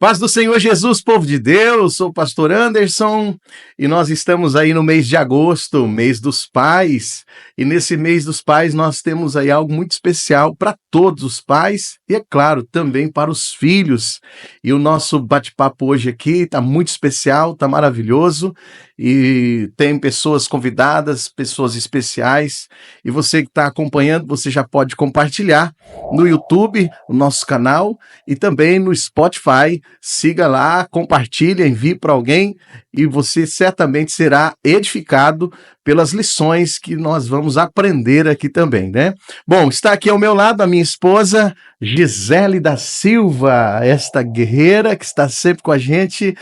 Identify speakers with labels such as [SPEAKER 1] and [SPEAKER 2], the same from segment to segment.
[SPEAKER 1] Paz do Senhor Jesus, povo de Deus, sou o pastor Anderson e nós estamos aí no mês de agosto, mês dos pais, e nesse mês dos pais nós temos aí algo muito especial para todos os pais e, é claro, também para os filhos. E o nosso bate-papo hoje aqui está muito especial, está maravilhoso e tem pessoas convidadas, pessoas especiais, e você que está acompanhando, você já pode compartilhar no YouTube, o nosso canal, e também no Spotify. Siga lá, compartilhe, envie para alguém e você certamente será edificado pelas lições que nós vamos aprender aqui também, né? Bom, está aqui ao meu lado a minha esposa, Gisele da Silva, esta guerreira que está sempre com a gente.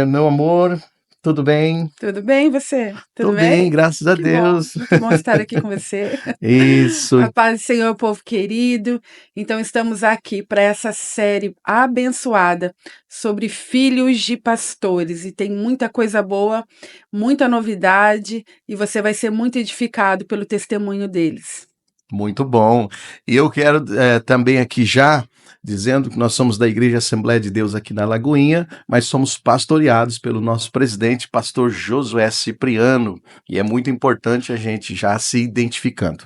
[SPEAKER 1] Meu amor, tudo bem?
[SPEAKER 2] Tudo bem, você?
[SPEAKER 1] Tudo bem, graças a Deus.
[SPEAKER 2] Que bom estar aqui com você.
[SPEAKER 1] Isso.
[SPEAKER 2] A paz do Senhor, povo querido. Então, estamos aqui para essa série abençoada sobre filhos de pastores. E tem muita coisa boa, muita novidade, e você vai ser muito edificado pelo testemunho deles.
[SPEAKER 1] Muito bom. E eu quero também aqui já dizendo que nós somos da Igreja Assembleia de Deus aqui na Lagoinha, mas somos pastoreados pelo nosso presidente, pastor Josué Cipriano, e é muito importante a gente já se identificando.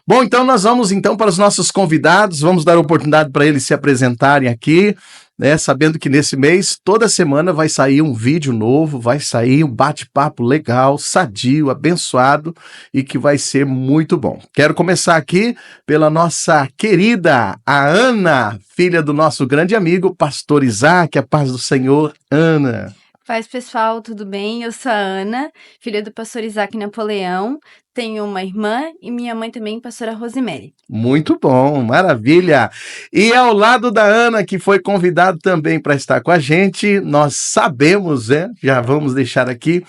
[SPEAKER 1] Bom, então nós vamos então para os nossos convidados, vamos dar oportunidade para eles se apresentarem aqui, né, sabendo que nesse mês, toda semana vai sair um vídeo novo, vai sair um bate-papo legal, sadio, abençoado e que vai ser muito bom. Quero começar aqui pela nossa querida, a Ana, filha do nosso grande amigo, pastor Isaac, a paz do Senhor, Ana.
[SPEAKER 3] Paz, pessoal, tudo bem? Eu sou a Ana, filha do pastor Isaac Napoleão, tenho uma irmã e minha mãe também, pastora Rosemary.
[SPEAKER 1] Muito bom, maravilha! E ao lado da Ana, que foi convidado também para estar com a gente, nós sabemos, já vamos deixar aqui,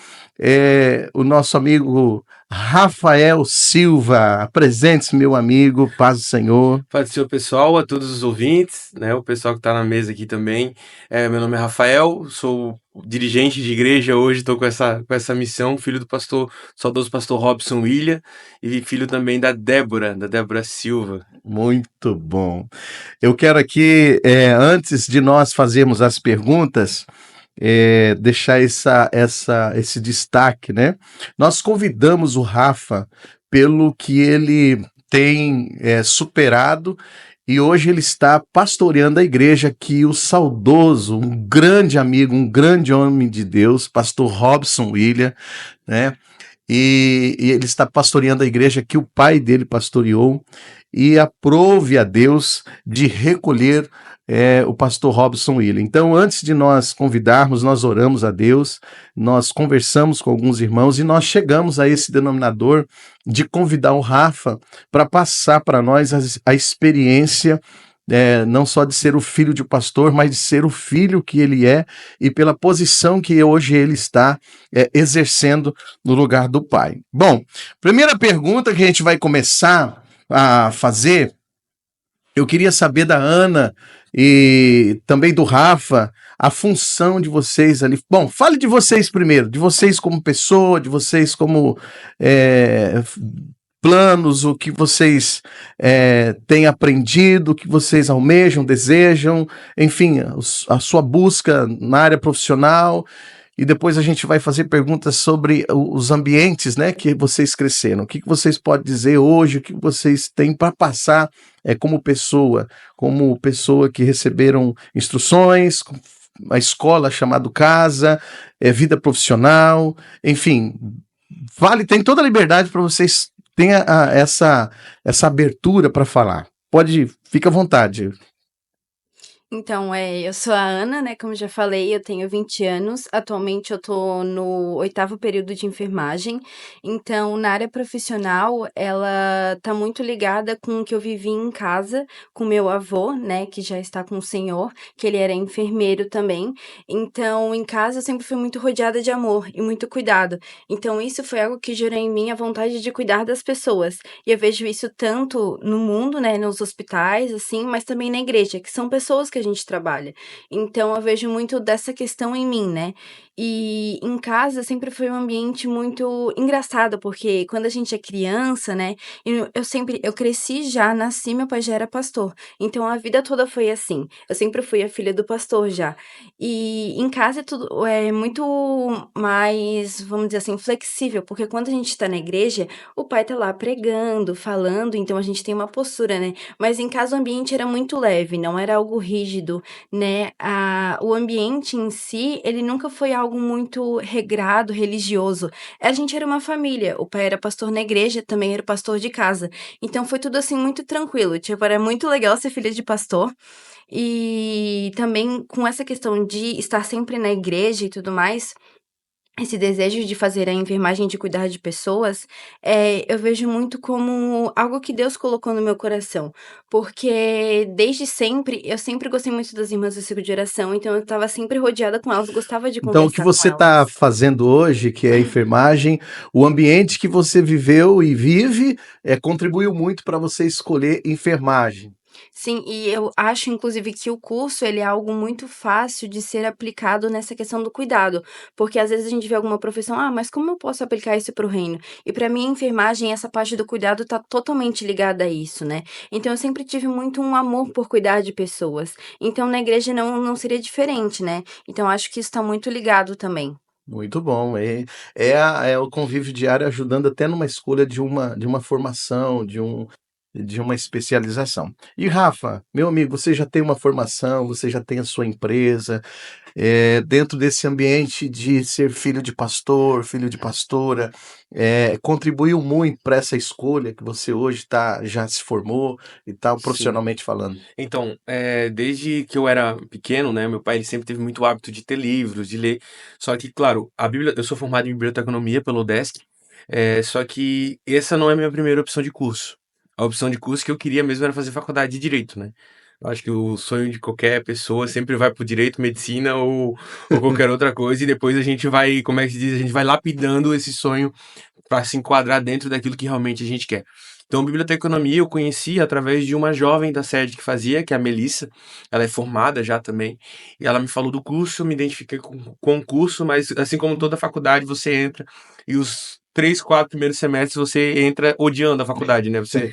[SPEAKER 1] o nosso amigo Rafael Silva. Apresente-se, meu amigo, paz do Senhor.
[SPEAKER 4] Paz do Senhor, pessoal, a todos os ouvintes, né, o pessoal que está na mesa aqui também. Meu nome é Rafael, sou dirigente de igreja hoje, estou com essa missão, filho do saudoso pastor Robson William, e filho também da Débora Silva.
[SPEAKER 1] Muito bom. Eu quero aqui, antes de nós fazermos as perguntas, deixar esse destaque, né? Nós convidamos o Rafa pelo que ele tem superado, e hoje ele está pastoreando a igreja aqui, o saudoso, um grande amigo, um grande homem de Deus, pastor Robson William, né? E ele está pastoreando a igreja que o pai dele pastoreou, e aprove a Deus de recolher o pastor Robson William. Então, antes de nós convidarmos, nós oramos a Deus, nós conversamos com alguns irmãos e nós chegamos a esse denominador de convidar o Rafa para passar para nós a experiência, não só de ser o filho de pastor, mas de ser o filho que ele é e pela posição que hoje ele está exercendo no lugar do pai. Bom, primeira pergunta que a gente vai começar a fazer, eu queria saber da Ana e também do Rafa, a função de vocês ali. Bom, fale de vocês primeiro, de vocês como pessoa, de vocês como planos, o que vocês têm aprendido, o que vocês almejam, desejam, enfim, a sua busca na área profissional. E depois a gente vai fazer perguntas sobre os ambientes, né, que vocês cresceram. O que vocês podem dizer hoje, o que vocês têm para passar como pessoa que receberam instruções, a escola chamada casa, vida profissional, enfim. Tem toda a liberdade para vocês terem essa abertura para falar. Fica à vontade.
[SPEAKER 3] Então, eu sou a Ana, né, como já falei, eu tenho 20 anos, atualmente eu tô no 8º período de enfermagem, então, na área profissional, ela tá muito ligada com o que eu vivi em casa, com meu avô, né, que já está com o Senhor, que ele era enfermeiro também, então, em casa eu sempre fui muito rodeada de amor e muito cuidado, então, isso foi algo que gerou em mim a vontade de cuidar das pessoas, e eu vejo isso tanto no mundo, né, nos hospitais, assim, mas também na igreja, que são pessoas que a gente trabalha. Então eu vejo muito dessa questão em mim, né? E em casa sempre foi um ambiente muito engraçado, porque quando a gente é criança, né? Eu cresci já, nasci, meu pai já era pastor. Então a vida toda foi assim. Eu sempre fui a filha do pastor já. E em casa tudo é muito mais, vamos dizer assim, flexível, porque quando a gente tá na igreja, o pai tá lá pregando, falando, então a gente tem uma postura, né? Mas em casa o ambiente era muito leve, não era algo rígido, né? O ambiente em si, ele nunca foi algo muito regrado, religioso. A gente era uma família, o pai era pastor na igreja, também era pastor de casa. Então foi tudo assim muito tranquilo. Tipo, era muito legal ser filha de pastor. E também com essa questão de estar sempre na igreja e tudo mais, esse desejo de fazer a enfermagem, de cuidar de pessoas, eu vejo muito como algo que Deus colocou no meu coração, porque desde sempre, eu sempre gostei muito das irmãs do ciclo de oração, então eu estava sempre rodeada com elas, gostava de
[SPEAKER 1] Então, o que
[SPEAKER 3] conversar com
[SPEAKER 1] você está
[SPEAKER 3] elas.
[SPEAKER 1] fazendo hoje, que é a enfermagem, o ambiente que você viveu e vive, contribuiu muito para você escolher enfermagem.
[SPEAKER 3] Sim, e eu acho inclusive que o curso ele é algo muito fácil de ser aplicado nessa questão do cuidado, porque às vezes a gente vê alguma profissão, mas como eu posso aplicar isso para o reino? E para mim, a enfermagem, essa parte do cuidado está totalmente ligada a isso, né? Então eu sempre tive muito um amor por cuidar de pessoas. Então na igreja não seria diferente, né? Então acho que isso está muito ligado também.
[SPEAKER 1] Muito bom. É o convívio diário ajudando até numa escolha de uma formação, de uma especialização. E Rafa, meu amigo, você já tem uma formação, você já tem a sua empresa, dentro desse ambiente de ser filho de pastor, filho de pastora, contribuiu muito para essa escolha que você hoje já se formou e tal,
[SPEAKER 4] Sim.
[SPEAKER 1] profissionalmente falando.
[SPEAKER 4] Então, desde que eu era pequeno, né, meu pai ele sempre teve muito hábito de ter livros, de ler. Só que, claro, a Bíblia, eu sou formado em biblioteconomia pelo UDESC, só que essa não é a minha primeira opção de curso. A opção de curso que eu queria mesmo era fazer faculdade de direito, né? Eu acho que o sonho de qualquer pessoa sempre vai pro direito, medicina ou qualquer outra coisa, e depois a gente vai, como é que se diz, a gente vai lapidando esse sonho para se enquadrar dentro daquilo que realmente a gente quer. Então, biblioteconomia eu conheci através de uma jovem da sede que fazia, que é a Melissa. Ela é formada já também. E ela me falou do curso, eu me identifiquei com o curso, mas assim como toda faculdade, você entra e os 3, 4 primeiros semestres você entra odiando a faculdade, né? Você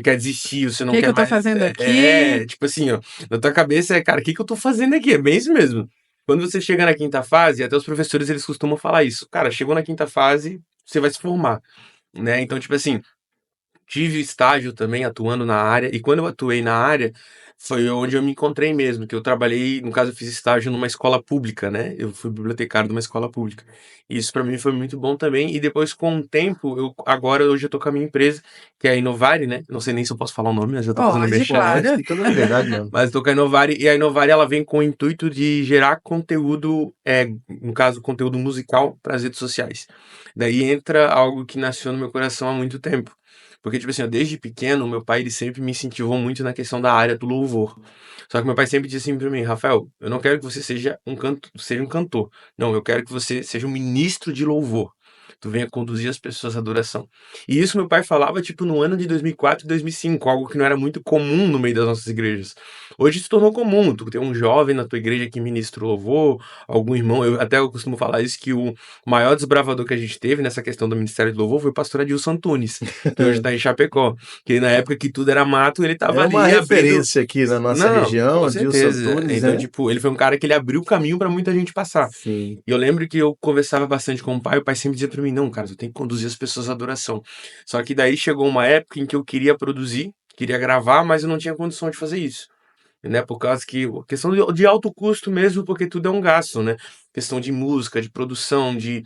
[SPEAKER 4] quer desistir, você
[SPEAKER 2] O
[SPEAKER 4] não
[SPEAKER 2] que que
[SPEAKER 4] quer
[SPEAKER 2] eu tô
[SPEAKER 4] mais.
[SPEAKER 2] fazendo aqui?
[SPEAKER 4] Tipo assim, ó, na tua cabeça cara, o que que eu tô fazendo aqui? É bem isso mesmo. Quando você chega na quinta fase, até os professores eles costumam falar isso. Cara, chegou na quinta fase, você vai se formar, né? Então, tipo assim, tive estágio também atuando na área, e quando eu atuei na área, foi onde eu me encontrei mesmo, que eu trabalhei, no caso, eu fiz estágio numa escola pública, né? Eu fui bibliotecário de uma escola pública. E isso para mim foi muito bom também. E depois, com o tempo, hoje eu tô com a minha empresa, que é a Inovari, né? Não sei nem se eu posso falar o nome, mas já tô fazendo
[SPEAKER 2] Pode,
[SPEAKER 4] merchan.
[SPEAKER 1] Pode,
[SPEAKER 2] claro.
[SPEAKER 1] fica na liberdade mesmo.
[SPEAKER 4] Mas eu tô com a Inovari, e a Inovari ela vem com o intuito de gerar conteúdo, no caso, conteúdo musical para as redes sociais. Daí entra algo que nasceu no meu coração há muito tempo. Porque, tipo assim, ó, desde pequeno, meu pai ele sempre me incentivou muito na questão da área do louvor. Só que meu pai sempre disse assim pra mim, Rafael, eu não quero que você seja um cantor. Não, eu quero que você seja um ministro de louvor. Tu venha conduzir as pessoas à adoração. E isso meu pai falava, tipo, no ano de 2004 e 2005, algo que não era muito comum no meio das nossas igrejas. Hoje se tornou comum, tu ter um jovem na tua igreja que ministra o louvor, algum irmão, eu costumo falar isso, que o maior desbravador que a gente teve nessa questão do ministério de louvor foi o pastor Adilson Antunes, que hoje está em Chapecó, que na época que tudo era mato, ele
[SPEAKER 1] É
[SPEAKER 4] tava
[SPEAKER 1] uma
[SPEAKER 4] ali abrindo.
[SPEAKER 1] referência aqui na nossa
[SPEAKER 4] Não,
[SPEAKER 1] região,
[SPEAKER 4] com
[SPEAKER 1] Adilson
[SPEAKER 4] certeza.
[SPEAKER 1] Antunes,
[SPEAKER 4] Então,
[SPEAKER 1] né?
[SPEAKER 4] tipo, ele foi um cara que ele abriu o caminho para muita gente passar.
[SPEAKER 1] Sim.
[SPEAKER 4] E eu lembro que eu conversava bastante com o pai sempre dizia pra mim, não, cara, tu tem que conduzir as pessoas à adoração. Só que daí chegou uma época em que eu queria produzir, queria gravar, mas eu não tinha condição de fazer isso, né? Por causa que, questão de alto custo mesmo, porque tudo é um gasto, né? Questão de música, de produção, de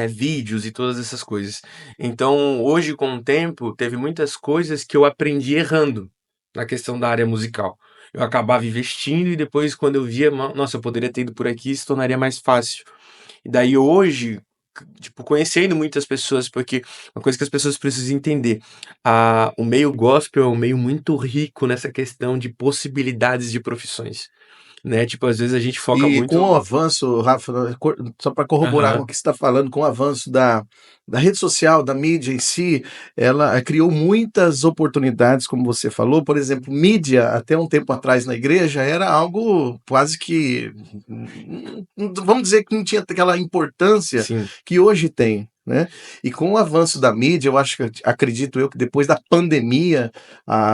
[SPEAKER 4] vídeos e todas essas coisas. Então, hoje, com o tempo, teve muitas coisas que eu aprendi errando na questão da área musical. Eu acabava investindo e depois, quando eu via, nossa, eu poderia ter ido por aqui, se tornaria mais fácil. E daí hoje, tipo, conhecendo muitas pessoas, porque uma coisa que as pessoas precisam entender, o meio gospel é um meio muito rico nessa questão de possibilidades de profissões. né? Tipo, às vezes a gente foca
[SPEAKER 1] E
[SPEAKER 4] muito.
[SPEAKER 1] com o avanço, Rafa, só para corroborar com
[SPEAKER 4] Aham.
[SPEAKER 1] o que você está falando, com o avanço da rede social, da mídia em si, ela criou muitas oportunidades, como você falou. Por exemplo, mídia, até um tempo atrás na igreja, era algo quase que, vamos dizer que não tinha aquela importância
[SPEAKER 4] Sim,
[SPEAKER 1] que hoje tem. Né? E com o avanço da mídia, eu acho que acredito eu que depois da pandemia,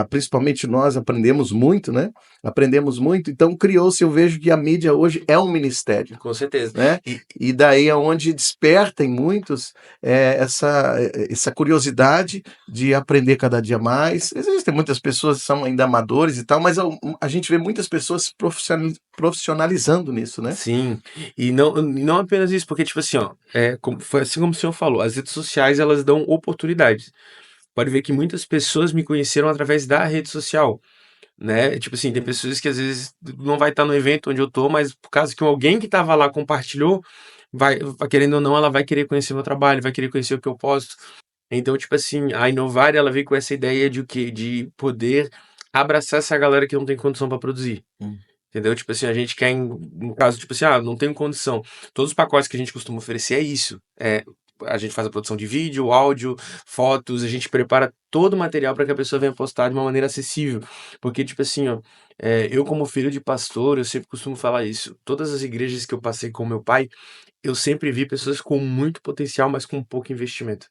[SPEAKER 1] principalmente nós aprendemos muito, né? Aprendemos muito, então criou-se, eu vejo que a mídia hoje é um ministério,
[SPEAKER 4] com certeza.
[SPEAKER 1] né?
[SPEAKER 4] E,
[SPEAKER 1] E daí é onde desperta em muitos essa curiosidade de aprender cada dia mais. Existem muitas pessoas que são ainda amadores e tal, mas a gente vê muitas pessoas se profissionalizando nisso, né?
[SPEAKER 4] sim, e não apenas isso, porque, tipo assim, ó, foi assim como o senhor falou, as redes sociais, elas dão oportunidades. Pode ver que muitas pessoas me conheceram através da rede social, né? Tipo assim, tem pessoas que às vezes não vai estar no evento onde eu tô, mas por causa que alguém que tava lá compartilhou, querendo ou não, ela vai querer conhecer meu trabalho, vai querer conhecer o que eu posto. Então, tipo assim, a Inovar, ela veio com essa ideia de o quê? De poder abraçar essa galera que não tem condição para produzir.
[SPEAKER 1] Hum.
[SPEAKER 4] Entendeu? Tipo assim, a gente quer, no caso, tipo assim, não tenho condição. Todos os pacotes que a gente costuma oferecer é isso. A gente faz a produção de vídeo, áudio, fotos, a gente prepara todo o material para que a pessoa venha postar de uma maneira acessível. Porque, tipo assim, ó, eu como filho de pastor, eu sempre costumo falar isso. Todas as igrejas que eu passei com meu pai, eu sempre vi pessoas com muito potencial, mas com pouco investimento,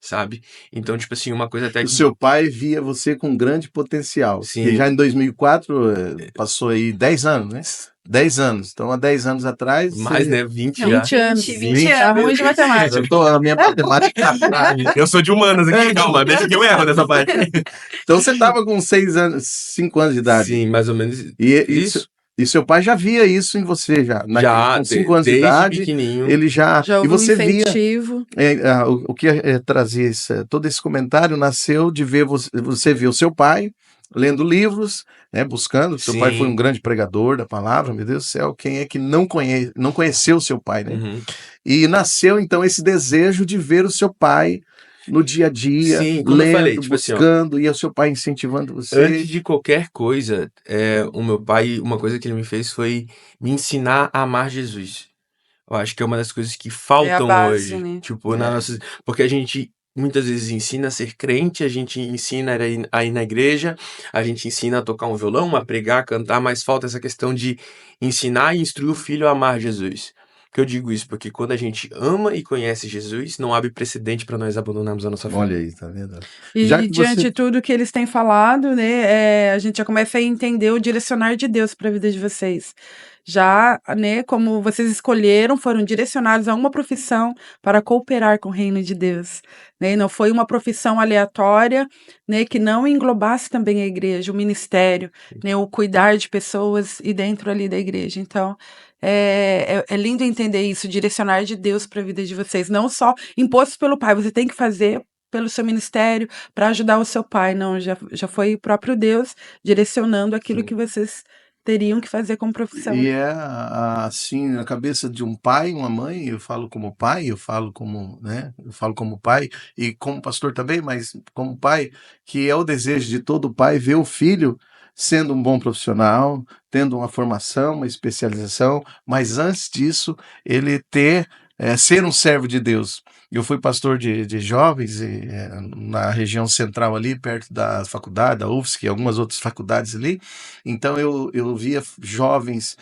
[SPEAKER 4] sabe? Então, tipo assim, uma coisa até
[SPEAKER 1] O
[SPEAKER 4] que.
[SPEAKER 1] seu pai via você com grande potencial, que
[SPEAKER 4] Sim,
[SPEAKER 1] já em 2004 passou aí 10 anos, né? 10 anos. Então, há 10 anos atrás,
[SPEAKER 4] mais,
[SPEAKER 1] você...
[SPEAKER 4] né? 20
[SPEAKER 2] Não,
[SPEAKER 4] já.
[SPEAKER 2] 20 anos.
[SPEAKER 3] 20
[SPEAKER 2] Tá
[SPEAKER 3] anos.
[SPEAKER 2] ruim de matemática.
[SPEAKER 1] A minha matemática.
[SPEAKER 4] Eu sou de humanas aqui, calma, deixa que eu erro nessa parte.
[SPEAKER 1] Então, você estava com 6 anos, 5 anos de idade.
[SPEAKER 4] Sim, mais ou menos
[SPEAKER 1] E
[SPEAKER 4] isso.
[SPEAKER 1] seu pai já via isso em você, já.
[SPEAKER 4] Já,
[SPEAKER 1] Com 5 anos de
[SPEAKER 4] desde
[SPEAKER 1] idade,
[SPEAKER 4] pequenininho.
[SPEAKER 1] ele já.
[SPEAKER 2] Já
[SPEAKER 1] E
[SPEAKER 2] houve um
[SPEAKER 1] você via.
[SPEAKER 2] incentivo.
[SPEAKER 1] O que trazia todo esse comentário nasceu de ver você ver o seu pai lendo livros, né, buscando. Seu pai foi um
[SPEAKER 4] Sim.
[SPEAKER 1] grande pregador da palavra, meu Deus do céu, quem é que não conheceu o seu pai, né?
[SPEAKER 4] Uhum.
[SPEAKER 1] E nasceu então esse desejo de ver o seu pai no dia a dia,
[SPEAKER 4] Sim, como eu falei,
[SPEAKER 1] lendo,
[SPEAKER 4] tipo assim, ó,
[SPEAKER 1] buscando, e o seu pai incentivando
[SPEAKER 4] antes
[SPEAKER 1] você.
[SPEAKER 4] de qualquer coisa, o meu pai, uma coisa que ele me fez foi me ensinar a amar Jesus. Eu acho que é uma das coisas que
[SPEAKER 2] É a
[SPEAKER 4] faltam
[SPEAKER 2] base,
[SPEAKER 4] hoje,
[SPEAKER 2] né?
[SPEAKER 4] tipo, porque a gente muitas vezes ensina a ser crente, a gente ensina a ir na igreja, a gente ensina a tocar um violão, a pregar, a cantar, mas falta essa questão de ensinar e instruir o filho a amar Jesus. Por que eu digo isso? Porque quando a gente ama e conhece Jesus, não abre precedente para nós abandonarmos a nossa fé.
[SPEAKER 1] Olha aí, tá vendo? Já
[SPEAKER 2] E
[SPEAKER 1] que
[SPEAKER 2] diante
[SPEAKER 1] você.
[SPEAKER 2] de tudo que eles têm falado, né, a gente já começa a entender o direcionar de Deus para a vida de vocês. Já, né, como vocês escolheram, foram direcionados a uma profissão para cooperar com o reino de Deus, né? E não foi uma profissão aleatória, né, que não englobasse também a igreja, o ministério, né, o cuidar de pessoas e dentro ali da igreja. Então, é lindo entender isso, direcionar de Deus para a vida de vocês, não só imposto pelo Pai, você tem que fazer pelo seu ministério para ajudar o seu pai, não, já foi o próprio Deus direcionando aquilo
[SPEAKER 4] Sim.
[SPEAKER 2] que vocês teriam que fazer como profissão.
[SPEAKER 1] E assim, na cabeça de um pai, uma mãe, eu falo como pai, eu falo como, né, eu falo como pai e como pastor também, mas como pai, que é o desejo de todo pai ver o filho sendo um bom profissional, tendo uma formação, uma especialização, mas antes disso, ele ser um servo de Deus. Eu fui pastor de jovens na região central ali, perto da faculdade, da UFSC, e algumas outras faculdades ali. Então eu via jovens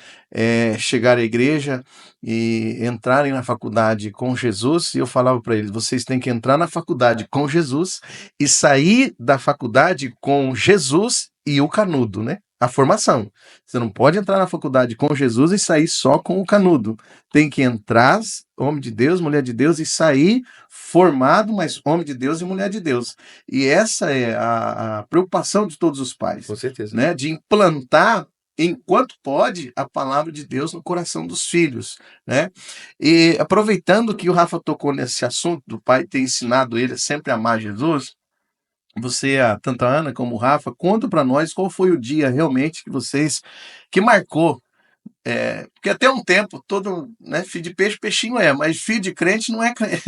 [SPEAKER 1] chegar à igreja e entrarem na faculdade com Jesus, e eu falava para eles: vocês têm que entrar na faculdade com Jesus e sair da faculdade com Jesus e o canudo, né? A formação. Você não pode entrar na faculdade com Jesus e sair só com o canudo. Tem que entrar, homem de Deus, mulher de Deus, e sair formado, mas homem de Deus e mulher de Deus. E essa é a preocupação de todos os pais,
[SPEAKER 4] Com certeza.
[SPEAKER 1] né? De implantar, enquanto pode, a palavra de Deus no coração dos filhos, né? E aproveitando que o Rafa tocou nesse assunto do pai ter ensinado ele a sempre amar Jesus, você, tanto a Ana como o Rafa, conta para nós qual foi o dia realmente que marcou. Porque até um tempo, todo, né, filho de peixe, peixinho mas filho de crente não é crente.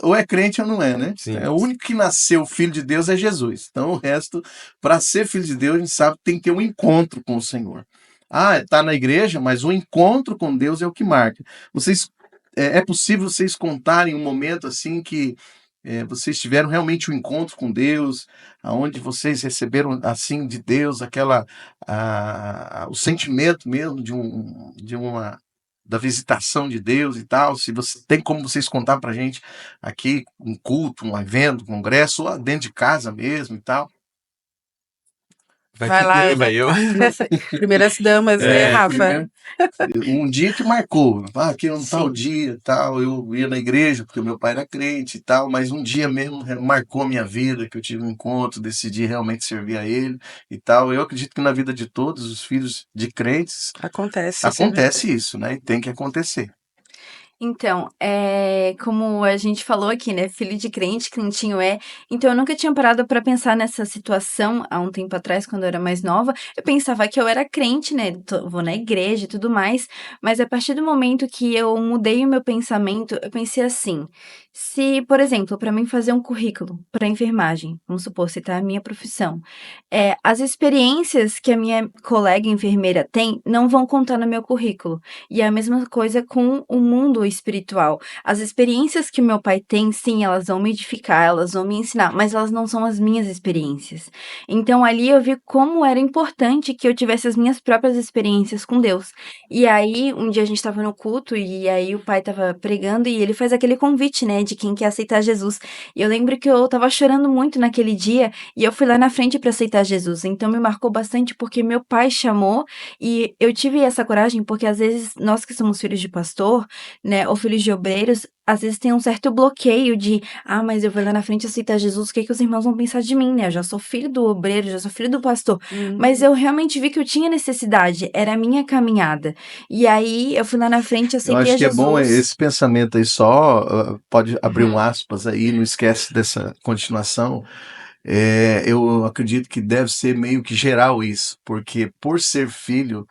[SPEAKER 1] Ou é crente ou não é, né?
[SPEAKER 4] Sim.
[SPEAKER 1] O único que nasceu filho de Deus é Jesus. Então o resto, para ser filho de Deus, a gente sabe que tem que ter um encontro com o Senhor. tá na igreja, mas o encontro com Deus é o que marca. É possível vocês contarem um momento assim que vocês tiveram realmente um encontro com Deus, aonde vocês receberam assim de Deus o sentimento mesmo de uma da visitação de Deus e tal. Se você tem como vocês contar pra gente aqui um culto, um evento, um congresso, ou dentro de casa mesmo e tal.
[SPEAKER 2] Vai lá,
[SPEAKER 4] vai eu.
[SPEAKER 2] Primeiras damas, né, Rafa?
[SPEAKER 1] Um dia que marcou, que um tal
[SPEAKER 2] Sim.
[SPEAKER 1] dia tal, eu ia na igreja porque o meu pai era crente e tal, mas um dia mesmo marcou a minha vida, que eu tive um encontro, decidi realmente servir a ele e tal. Eu acredito que na vida de todos os filhos de crentes acontece isso, né? E tem que acontecer.
[SPEAKER 3] Então, como a gente falou aqui, né, filho de crente, crentinho é. Então, eu nunca tinha parado para pensar nessa situação há um tempo atrás, quando eu era mais nova. Eu pensava que eu era crente, né, vou na igreja e tudo mais. Mas a partir do momento que eu mudei o meu pensamento, eu pensei assim: se, por exemplo, para mim fazer um currículo para enfermagem, vamos supor, citar a minha profissão, as experiências que a minha colega enfermeira tem não vão contar no meu currículo. E é a mesma coisa com o mundo espiritual. As experiências que meu pai tem, sim, elas vão me edificar, elas vão me ensinar, mas elas não são as minhas experiências. Então ali eu vi como era importante que eu tivesse as minhas próprias experiências com Deus. E aí, um dia a gente estava no culto e aí o pai estava pregando e ele faz aquele convite, né, de quem quer aceitar Jesus. E eu lembro que eu estava chorando muito naquele dia e eu fui lá na frente para aceitar Jesus. Então me marcou bastante porque meu pai chamou e eu tive essa coragem porque às vezes nós que somos filhos de pastor, né, ou filhos de obreiros, às vezes tem um certo bloqueio de, mas eu vou lá na frente aceitar Jesus, o que que os irmãos vão pensar de mim, né? Eu já sou filho do obreiro, já sou filho do pastor. Mas eu realmente vi que eu tinha necessidade, era a minha caminhada. E aí eu fui lá na frente,
[SPEAKER 1] Eu
[SPEAKER 3] aceitei
[SPEAKER 1] acho
[SPEAKER 3] a
[SPEAKER 1] que é bom
[SPEAKER 3] Jesus.
[SPEAKER 1] esse pensamento aí só, pode abrir um aspas aí, não esquece dessa continuação. Eu acredito que deve ser meio que geral isso, porque por ser filho,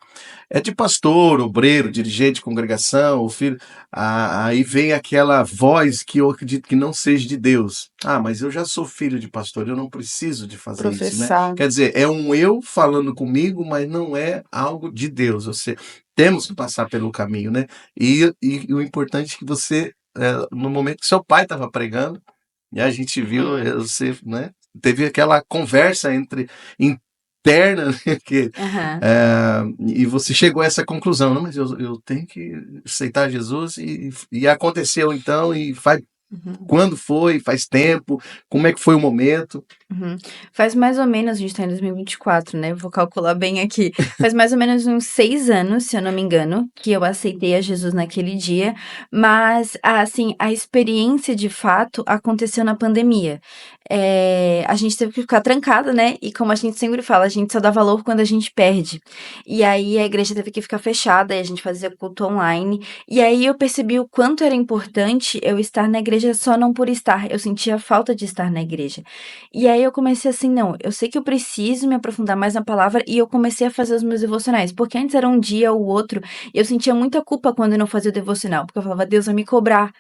[SPEAKER 1] é de pastor, obreiro, dirigente de congregação, o filho, aí vem aquela voz que eu acredito que não seja de Deus. Mas eu já sou filho de pastor, eu não preciso de fazer isso, né?
[SPEAKER 2] Professar.
[SPEAKER 1] Quer dizer, é um eu falando comigo, mas não é algo de Deus. Temos que passar pelo caminho, né? E o importante é que você, no momento que seu pai estava pregando, e a gente viu, você, né? Teve aquela conversa interna, né,
[SPEAKER 3] Aham.
[SPEAKER 1] e você chegou a essa conclusão, não, mas eu tenho que aceitar Jesus e aconteceu então, e quando foi, faz tempo, como é que foi o momento?
[SPEAKER 3] Uhum. Faz mais ou menos, a gente tá em 2024, né? Vou calcular bem aqui. Faz mais ou menos uns 6 anos, se eu não me engano, que eu aceitei a Jesus naquele dia. Mas, assim, a experiência de fato aconteceu na pandemia. A gente teve que ficar trancada, né? E como a gente sempre fala, a gente só dá valor quando a gente perde. E aí a igreja teve que ficar fechada e a gente fazia culto online. E aí eu percebi o quanto era importante eu estar na igreja só não por estar. Eu sentia falta de estar na igreja. E aí eu comecei assim, não, eu sei que eu preciso me aprofundar mais na palavra e eu comecei a fazer os meus devocionais, porque antes era um dia ou outro, e eu sentia muita culpa quando eu não fazia o devocional, porque eu falava, Deus vai me cobrar.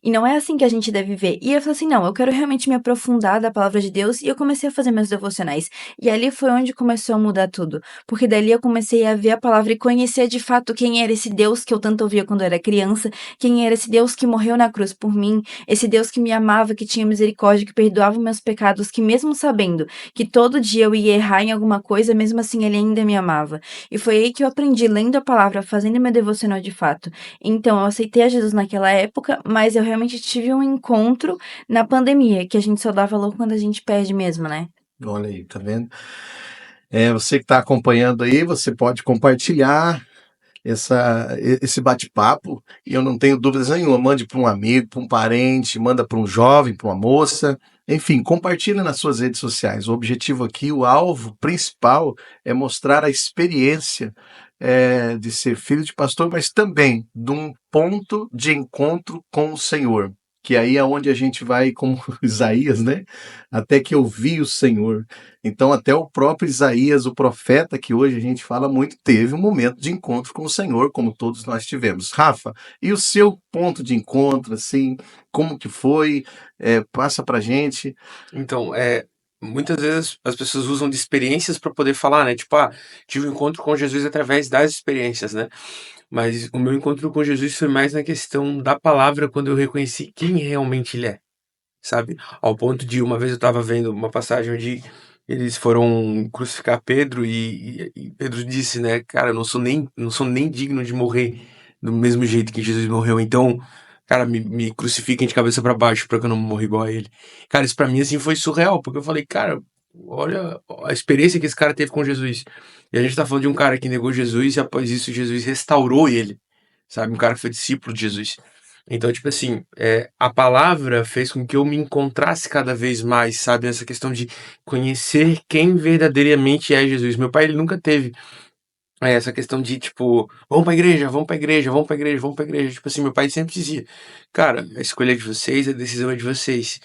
[SPEAKER 3] E não é assim que a gente deve ver. E eu falei assim, não, eu quero realmente me aprofundar da palavra de Deus. E eu comecei a fazer meus devocionais. E ali foi onde começou a mudar tudo. Porque dali eu comecei a ver a palavra e conhecer de fato quem era esse Deus que eu tanto ouvia quando eu era criança. Quem era esse Deus que morreu na cruz por mim. Esse Deus que me amava, que tinha misericórdia, que perdoava meus pecados. Que mesmo sabendo que todo dia eu ia errar em alguma coisa, mesmo assim ele ainda me amava. E foi aí que eu aprendi, lendo a palavra, fazendo meu devocional de fato. Então eu aceitei a Jesus naquela época, mas eu realmente tive um encontro na pandemia, que a gente só dá valor quando a gente perde mesmo, né?
[SPEAKER 1] Olha aí, tá vendo? Você que está acompanhando aí, você pode compartilhar esse bate-papo, e eu não tenho dúvidas nenhuma. Mande para um amigo, para um parente, manda para um jovem, para uma moça, enfim, compartilhe nas suas redes sociais. O objetivo aqui, o alvo principal é mostrar a experiência de ser filho de pastor, mas também de um ponto de encontro com o Senhor. Que aí é onde a gente vai, como Isaías, né? Até que eu vi o Senhor. Então, até o próprio Isaías, o profeta, que hoje a gente fala muito, teve um momento de encontro com o Senhor, como todos nós tivemos. Rafa, e o seu ponto de encontro, assim, como que foi? Passa pra gente.
[SPEAKER 4] Então, muitas vezes as pessoas usam de experiências para poder falar, né? Tipo, tive um encontro com Jesus através das experiências, né? Mas o meu encontro com Jesus foi mais na questão da palavra, quando eu reconheci quem realmente ele é, sabe? Ao ponto de uma vez eu estava vendo uma passagem onde eles foram crucificar Pedro e Pedro disse, né, cara, eu não sou nem digno de morrer do mesmo jeito que Jesus morreu, então, cara, me crucifiquem de cabeça para baixo para que eu não morra igual a ele. Cara, isso para mim assim foi surreal, porque eu falei, cara, olha a experiência que esse cara teve com Jesus. E a gente tá falando de um cara que negou Jesus e após isso Jesus restaurou ele, sabe? Um cara que foi discípulo de Jesus. Então, tipo assim, a palavra fez com que eu me encontrasse cada vez mais, sabe? Essa questão de conhecer quem verdadeiramente é Jesus. Meu pai, ele nunca teve essa questão de, tipo, vamos pra igreja, vamos pra igreja, vamos pra igreja, vamos pra igreja. Tipo assim, meu pai sempre dizia, cara, a escolha é de vocês, a decisão é de vocês,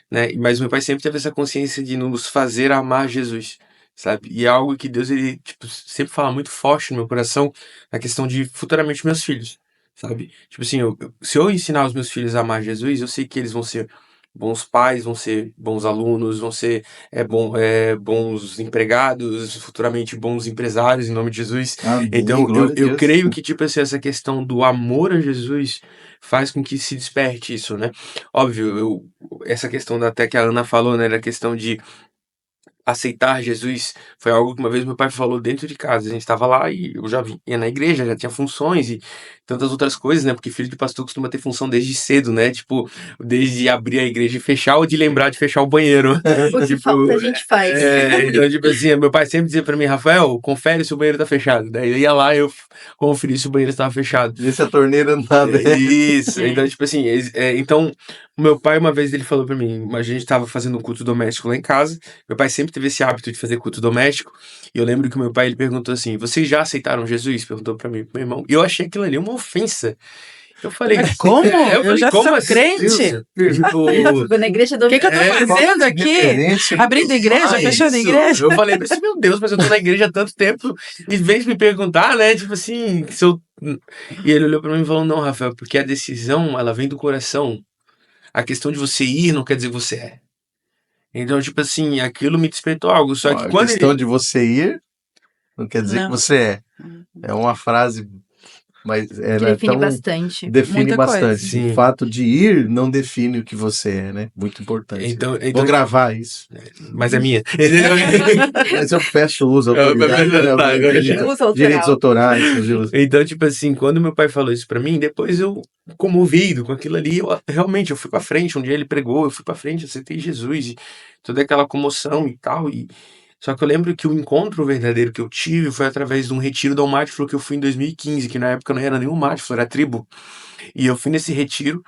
[SPEAKER 4] né? Mas meu pai sempre teve essa consciência de nos fazer amar Jesus, sabe? E é algo que Deus, ele, tipo, sempre fala muito forte no meu coração, na questão de futuramente meus filhos, sabe? Tipo assim, se eu ensinar os meus filhos a amar Jesus, eu sei que eles vão ser bons pais, vão ser bons alunos, vão ser bons empregados, futuramente bons empresários, em nome de Jesus.
[SPEAKER 1] Amém,
[SPEAKER 4] Então,
[SPEAKER 1] glória a
[SPEAKER 4] eu
[SPEAKER 1] Deus.
[SPEAKER 4] creio que, tipo assim, essa questão do amor a Jesus faz com que se desperte isso, né? Óbvio, essa questão até que a Ana falou, né, da questão de aceitar Jesus, foi algo que uma vez meu pai falou dentro de casa. A gente estava lá e eu já ia na igreja, já tinha funções e tantas outras coisas, né? Porque filho de pastor costuma ter função desde cedo, né? Tipo, desde abrir a igreja e fechar ou de lembrar de fechar o banheiro.
[SPEAKER 3] O que
[SPEAKER 4] Tipo,
[SPEAKER 3] falta a gente faz.
[SPEAKER 4] então, tipo assim, meu pai sempre dizia pra mim, Rafael, confere se o banheiro tá fechado. Daí eu ia lá e eu conferi se o banheiro estava fechado.
[SPEAKER 1] Vê se a torneira não tá aberta.
[SPEAKER 4] Isso, então, tipo assim, então, o meu pai, uma vez, ele falou pra mim, a gente tava fazendo um culto doméstico lá em casa, meu pai sempre teve esse hábito de fazer culto doméstico, e eu lembro que o meu pai, ele perguntou assim, vocês já aceitaram Jesus? Perguntou pra mim, pro meu irmão, e eu achei aquilo ali uma ofensa. Eu falei,
[SPEAKER 2] Como?
[SPEAKER 4] eu
[SPEAKER 2] Eu
[SPEAKER 4] falei,
[SPEAKER 2] já
[SPEAKER 4] como
[SPEAKER 2] sou
[SPEAKER 4] assim?
[SPEAKER 2] crente.
[SPEAKER 4] Tipo,
[SPEAKER 3] Ficou na igreja do
[SPEAKER 2] O que eu tô fazendo aqui?
[SPEAKER 1] Referência
[SPEAKER 2] Abrindo igreja,
[SPEAKER 1] demais.
[SPEAKER 2] fechando
[SPEAKER 4] isso.
[SPEAKER 2] igreja?
[SPEAKER 4] Eu falei, mas meu Deus, mas eu tô na igreja há tanto tempo, e vem me perguntar, né, tipo assim, se eu... E ele olhou pra mim e falou, não, Rafael, porque a decisão, ela vem do coração. A questão de você ir não quer dizer que você é. Então, tipo assim, aquilo me despertou algo. Só que
[SPEAKER 1] A
[SPEAKER 4] quando
[SPEAKER 1] questão
[SPEAKER 4] ele.
[SPEAKER 1] de você ir não quer dizer que
[SPEAKER 2] Não.
[SPEAKER 1] você é. É uma frase, mas
[SPEAKER 3] que
[SPEAKER 1] ela é
[SPEAKER 3] define
[SPEAKER 1] tão...
[SPEAKER 3] bastante.
[SPEAKER 1] define
[SPEAKER 2] Muita coisa.
[SPEAKER 1] bastante. O
[SPEAKER 4] Sim.
[SPEAKER 1] fato de ir não define o que você é, né? Muito importante.
[SPEAKER 4] Então,
[SPEAKER 1] Vou gravar isso.
[SPEAKER 4] mas é minha.
[SPEAKER 1] Mas eu peço uso, autoridade,
[SPEAKER 4] Tá,
[SPEAKER 1] né?
[SPEAKER 4] agora já.
[SPEAKER 3] Uso autoral.
[SPEAKER 1] Direitos autorais. Direitos-
[SPEAKER 4] Então, tipo assim, quando meu pai falou isso pra mim, depois eu, comovido com aquilo ali, realmente eu fui pra frente. Um dia ele pregou, eu fui pra frente, aceitei Jesus, e toda aquela comoção e tal. Só que eu lembro que o encontro verdadeiro que eu tive foi através de um retiro da Umátflo que eu fui em 2015, que na época não era nem Umátflo, era tribo. E eu fui nesse retiro,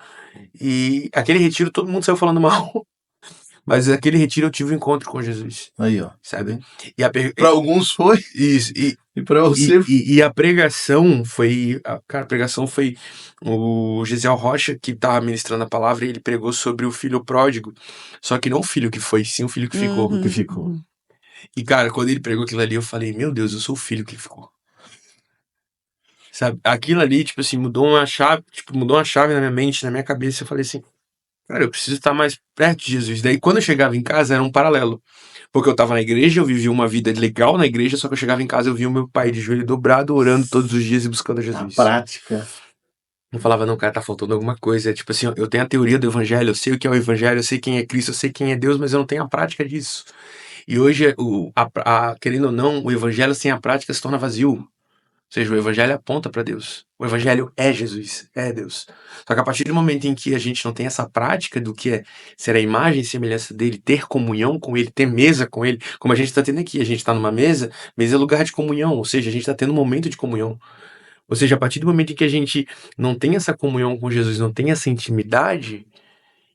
[SPEAKER 4] e aquele retiro todo mundo saiu falando mal, mas aquele retiro eu tive um encontro com Jesus,
[SPEAKER 1] Aí, ó.
[SPEAKER 4] sabe? E a
[SPEAKER 1] Para alguns foi,
[SPEAKER 4] Isso,
[SPEAKER 1] e para você
[SPEAKER 4] e a pregação foi, cara, a pregação foi o Gisel Rocha que estava ministrando a palavra e ele pregou sobre o filho pródigo, só que não o filho que foi, sim o filho que ficou.
[SPEAKER 2] Uhum.
[SPEAKER 1] que ficou.
[SPEAKER 4] E cara, quando ele pregou aquilo ali, eu falei, meu Deus, eu sou o filho que ficou. Sabe? Aquilo ali, tipo assim, mudou uma chave na minha mente, na minha cabeça, eu falei assim, cara, eu preciso estar mais perto de Jesus. Daí quando eu chegava em casa era um paralelo. Porque eu tava na igreja, eu vivia uma vida legal na igreja, só que eu chegava em casa, eu via o meu pai de joelho dobrado, orando todos os dias e buscando a
[SPEAKER 1] Na
[SPEAKER 4] Jesus.
[SPEAKER 1] prática.
[SPEAKER 4] Eu falava, não, cara, tá faltando alguma coisa. Tipo assim, eu tenho a teoria do evangelho, eu sei o que é o evangelho, eu sei quem é Cristo, eu sei quem é Deus, mas eu não tenho a prática disso. E hoje, querendo ou não, o evangelho sem a prática se torna vazio. Ou seja, o evangelho aponta para Deus. O evangelho é Jesus, é Deus. Só que a partir do momento em que a gente não tem essa prática do que é ser a imagem e semelhança dele, ter comunhão com ele, ter mesa com ele, como a gente está tendo aqui, a gente está numa mesa, mesa é lugar de comunhão, ou seja, a gente está tendo um momento de comunhão. Ou seja, a partir do momento em que a gente não tem essa comunhão com Jesus, não tem essa intimidade,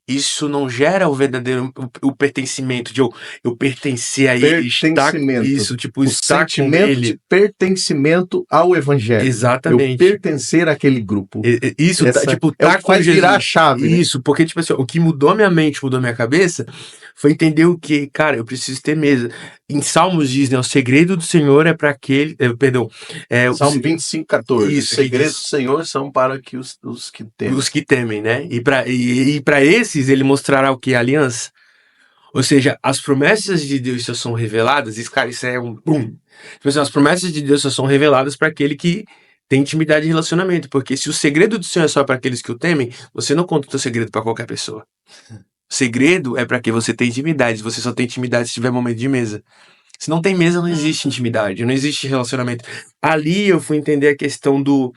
[SPEAKER 4] isso não gera o verdadeiro o pertencimento de eu pertencer a ele, estar
[SPEAKER 1] Pertencimento.
[SPEAKER 4] isso, tipo,
[SPEAKER 1] O
[SPEAKER 4] estar com
[SPEAKER 1] sentimento
[SPEAKER 4] ele.
[SPEAKER 1] de pertencimento ao evangelho. Eu
[SPEAKER 4] Exatamente.
[SPEAKER 1] pertencer àquele grupo.
[SPEAKER 4] Isso,
[SPEAKER 1] Essa
[SPEAKER 4] tipo,
[SPEAKER 1] é o
[SPEAKER 4] tá
[SPEAKER 1] que
[SPEAKER 4] com
[SPEAKER 1] faz
[SPEAKER 4] Jesus.
[SPEAKER 1] virar a chave, né?
[SPEAKER 4] Isso, porque, tipo assim, o que mudou minha mente, mudou minha cabeça, foi entender o que, cara, eu preciso ter mesa. Em Salmos diz, né, o segredo do Senhor é para aquele,
[SPEAKER 1] Salmo 25, 14.
[SPEAKER 4] Isso,
[SPEAKER 1] Os segredos
[SPEAKER 4] isso.
[SPEAKER 1] do Senhor são para que os que temem.
[SPEAKER 4] Os que temem, né? E para esses ele mostrará o que? A aliança. Ou seja, as promessas de Deus só são reveladas, cara, isso é um bum. Tipo assim, as promessas de Deus só são reveladas para aquele que tem intimidade e relacionamento, porque se o segredo do Senhor é só para aqueles que o temem, você não conta o teu segredo para qualquer pessoa. O segredo é para que você tenha intimidade, você só tem intimidade se tiver momento de mesa. Se não tem mesa, não existe intimidade, não existe relacionamento. Ali eu fui entender a questão do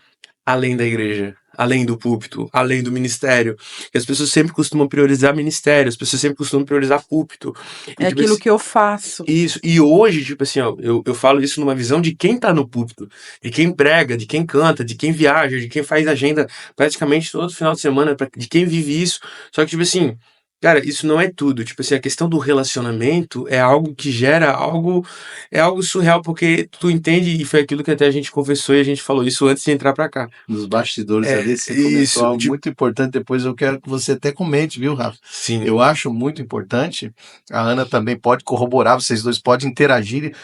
[SPEAKER 4] além da igreja, além do púlpito, além do ministério. Que as pessoas sempre costumam priorizar ministério, as pessoas sempre costumam priorizar púlpito. E,
[SPEAKER 2] É
[SPEAKER 4] tipo,
[SPEAKER 2] aquilo que eu faço.
[SPEAKER 4] isso. E hoje, tipo assim, ó, eu falo isso numa visão de quem tá no púlpito, de quem prega, de quem canta, de quem viaja, de quem faz agenda praticamente todo final de semana, de quem vive isso. Só que, tipo assim, cara, isso não é tudo. Tipo assim, a questão do relacionamento é algo que gera algo, é algo surreal, porque tu entende, e foi aquilo que até a gente conversou e a gente falou isso antes de entrar pra cá.
[SPEAKER 1] Nos bastidores
[SPEAKER 4] É,
[SPEAKER 1] ali, você
[SPEAKER 4] isso,
[SPEAKER 1] comentou algo
[SPEAKER 4] tipo,
[SPEAKER 1] muito importante. Depois eu quero que você até comente, viu, Rafa?
[SPEAKER 4] sim.
[SPEAKER 1] Eu acho muito importante. A Ana também pode corroborar, vocês dois podem interagir,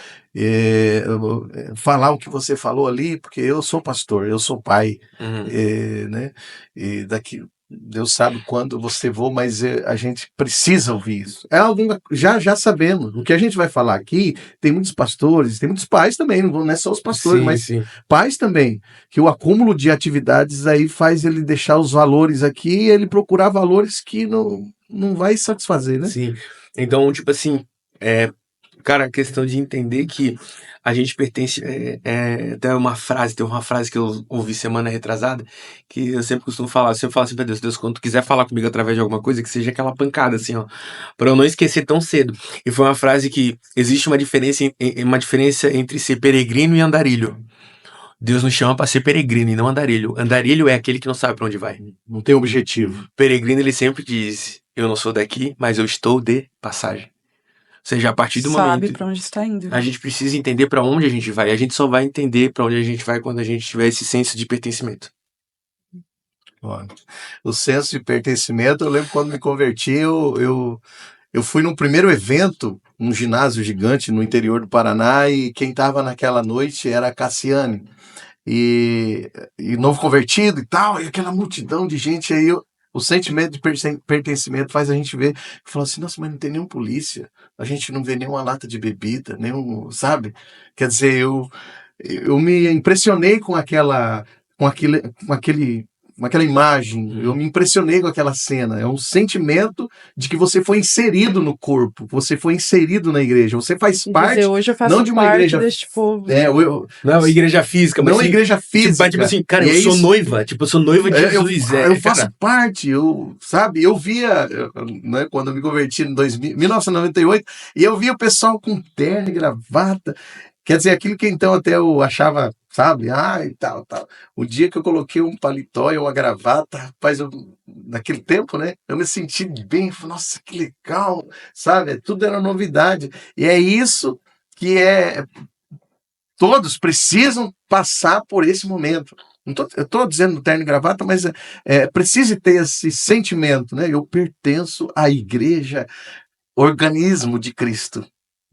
[SPEAKER 1] falar o que você falou ali, porque eu sou pastor, eu sou pai,
[SPEAKER 4] Uhum.
[SPEAKER 1] né? E daqui. Deus sabe quando você voa, mas a gente precisa ouvir isso. É algo já sabemos. O que a gente vai falar aqui, tem muitos pastores, tem muitos pais também, não é só os pastores,
[SPEAKER 4] Sim,
[SPEAKER 1] mas
[SPEAKER 4] sim.
[SPEAKER 1] pais também, que o acúmulo de atividades aí faz ele deixar os valores aqui e ele procurar valores que não vai satisfazer, né?
[SPEAKER 4] Sim. Então, tipo assim, cara, a questão de entender que a gente pertence. Tem uma frase que eu ouvi semana retrasada, que eu sempre costumo falar. Eu sempre falo assim pra Deus, quando tu quiser falar comigo através de alguma coisa, que seja aquela pancada, assim, ó, pra eu não esquecer tão cedo. E foi uma frase que existe uma diferença entre ser peregrino e andarilho. Deus nos chama pra ser peregrino e não andarilho. Andarilho é aquele que não sabe pra onde vai.
[SPEAKER 1] Não tem objetivo.
[SPEAKER 4] Peregrino, ele sempre diz: eu não sou daqui, mas eu estou de passagem. Ou seja, a partir do
[SPEAKER 2] Sabe
[SPEAKER 4] momento,
[SPEAKER 2] para onde está indo.
[SPEAKER 4] a gente precisa entender para onde a gente vai. A gente só vai entender para onde a gente vai quando a gente tiver esse senso de pertencimento.
[SPEAKER 1] Olha, o senso de pertencimento, eu lembro quando me converti, eu fui num primeiro evento, num ginásio gigante no interior do Paraná, e quem estava naquela noite era a Cassiane, e novo convertido e tal, e aquela multidão de gente aí, o sentimento de pertencimento faz a gente ver, falar assim, nossa, mas não tem nenhum polícia, a gente não vê nenhuma lata de bebida, nenhum, sabe? Quer dizer, eu me impressionei com aquela imagem, eu me impressionei com aquela cena. É um sentimento de que você foi inserido no corpo, você foi inserido na igreja, você faz parte.
[SPEAKER 2] Dizer, hoje eu faço
[SPEAKER 1] não de uma
[SPEAKER 2] parte
[SPEAKER 1] igreja
[SPEAKER 2] deste povo.
[SPEAKER 4] Não, igreja física, mas
[SPEAKER 1] não
[SPEAKER 4] sim,
[SPEAKER 1] igreja física.
[SPEAKER 4] Tipo assim, cara,
[SPEAKER 1] E
[SPEAKER 4] eu
[SPEAKER 1] é
[SPEAKER 4] sou
[SPEAKER 1] isso.
[SPEAKER 4] noiva, tipo, eu sou noiva de Jesus.
[SPEAKER 1] Eu faço
[SPEAKER 4] cara,
[SPEAKER 1] parte, sabe, eu via, né, quando eu me converti em 1998, e eu via o pessoal com terno e gravata. Quer dizer, aquilo que então até eu achava, sabe, e tal. O dia que eu coloquei um paletó e uma gravata, rapaz, naquele tempo, né, eu me senti bem, falei, nossa, que legal, sabe, tudo era novidade. E é isso que todos precisam passar por esse momento. Eu estou dizendo terno e gravata, mas precisa ter esse sentimento, né? Eu pertenço à igreja, organismo de Cristo.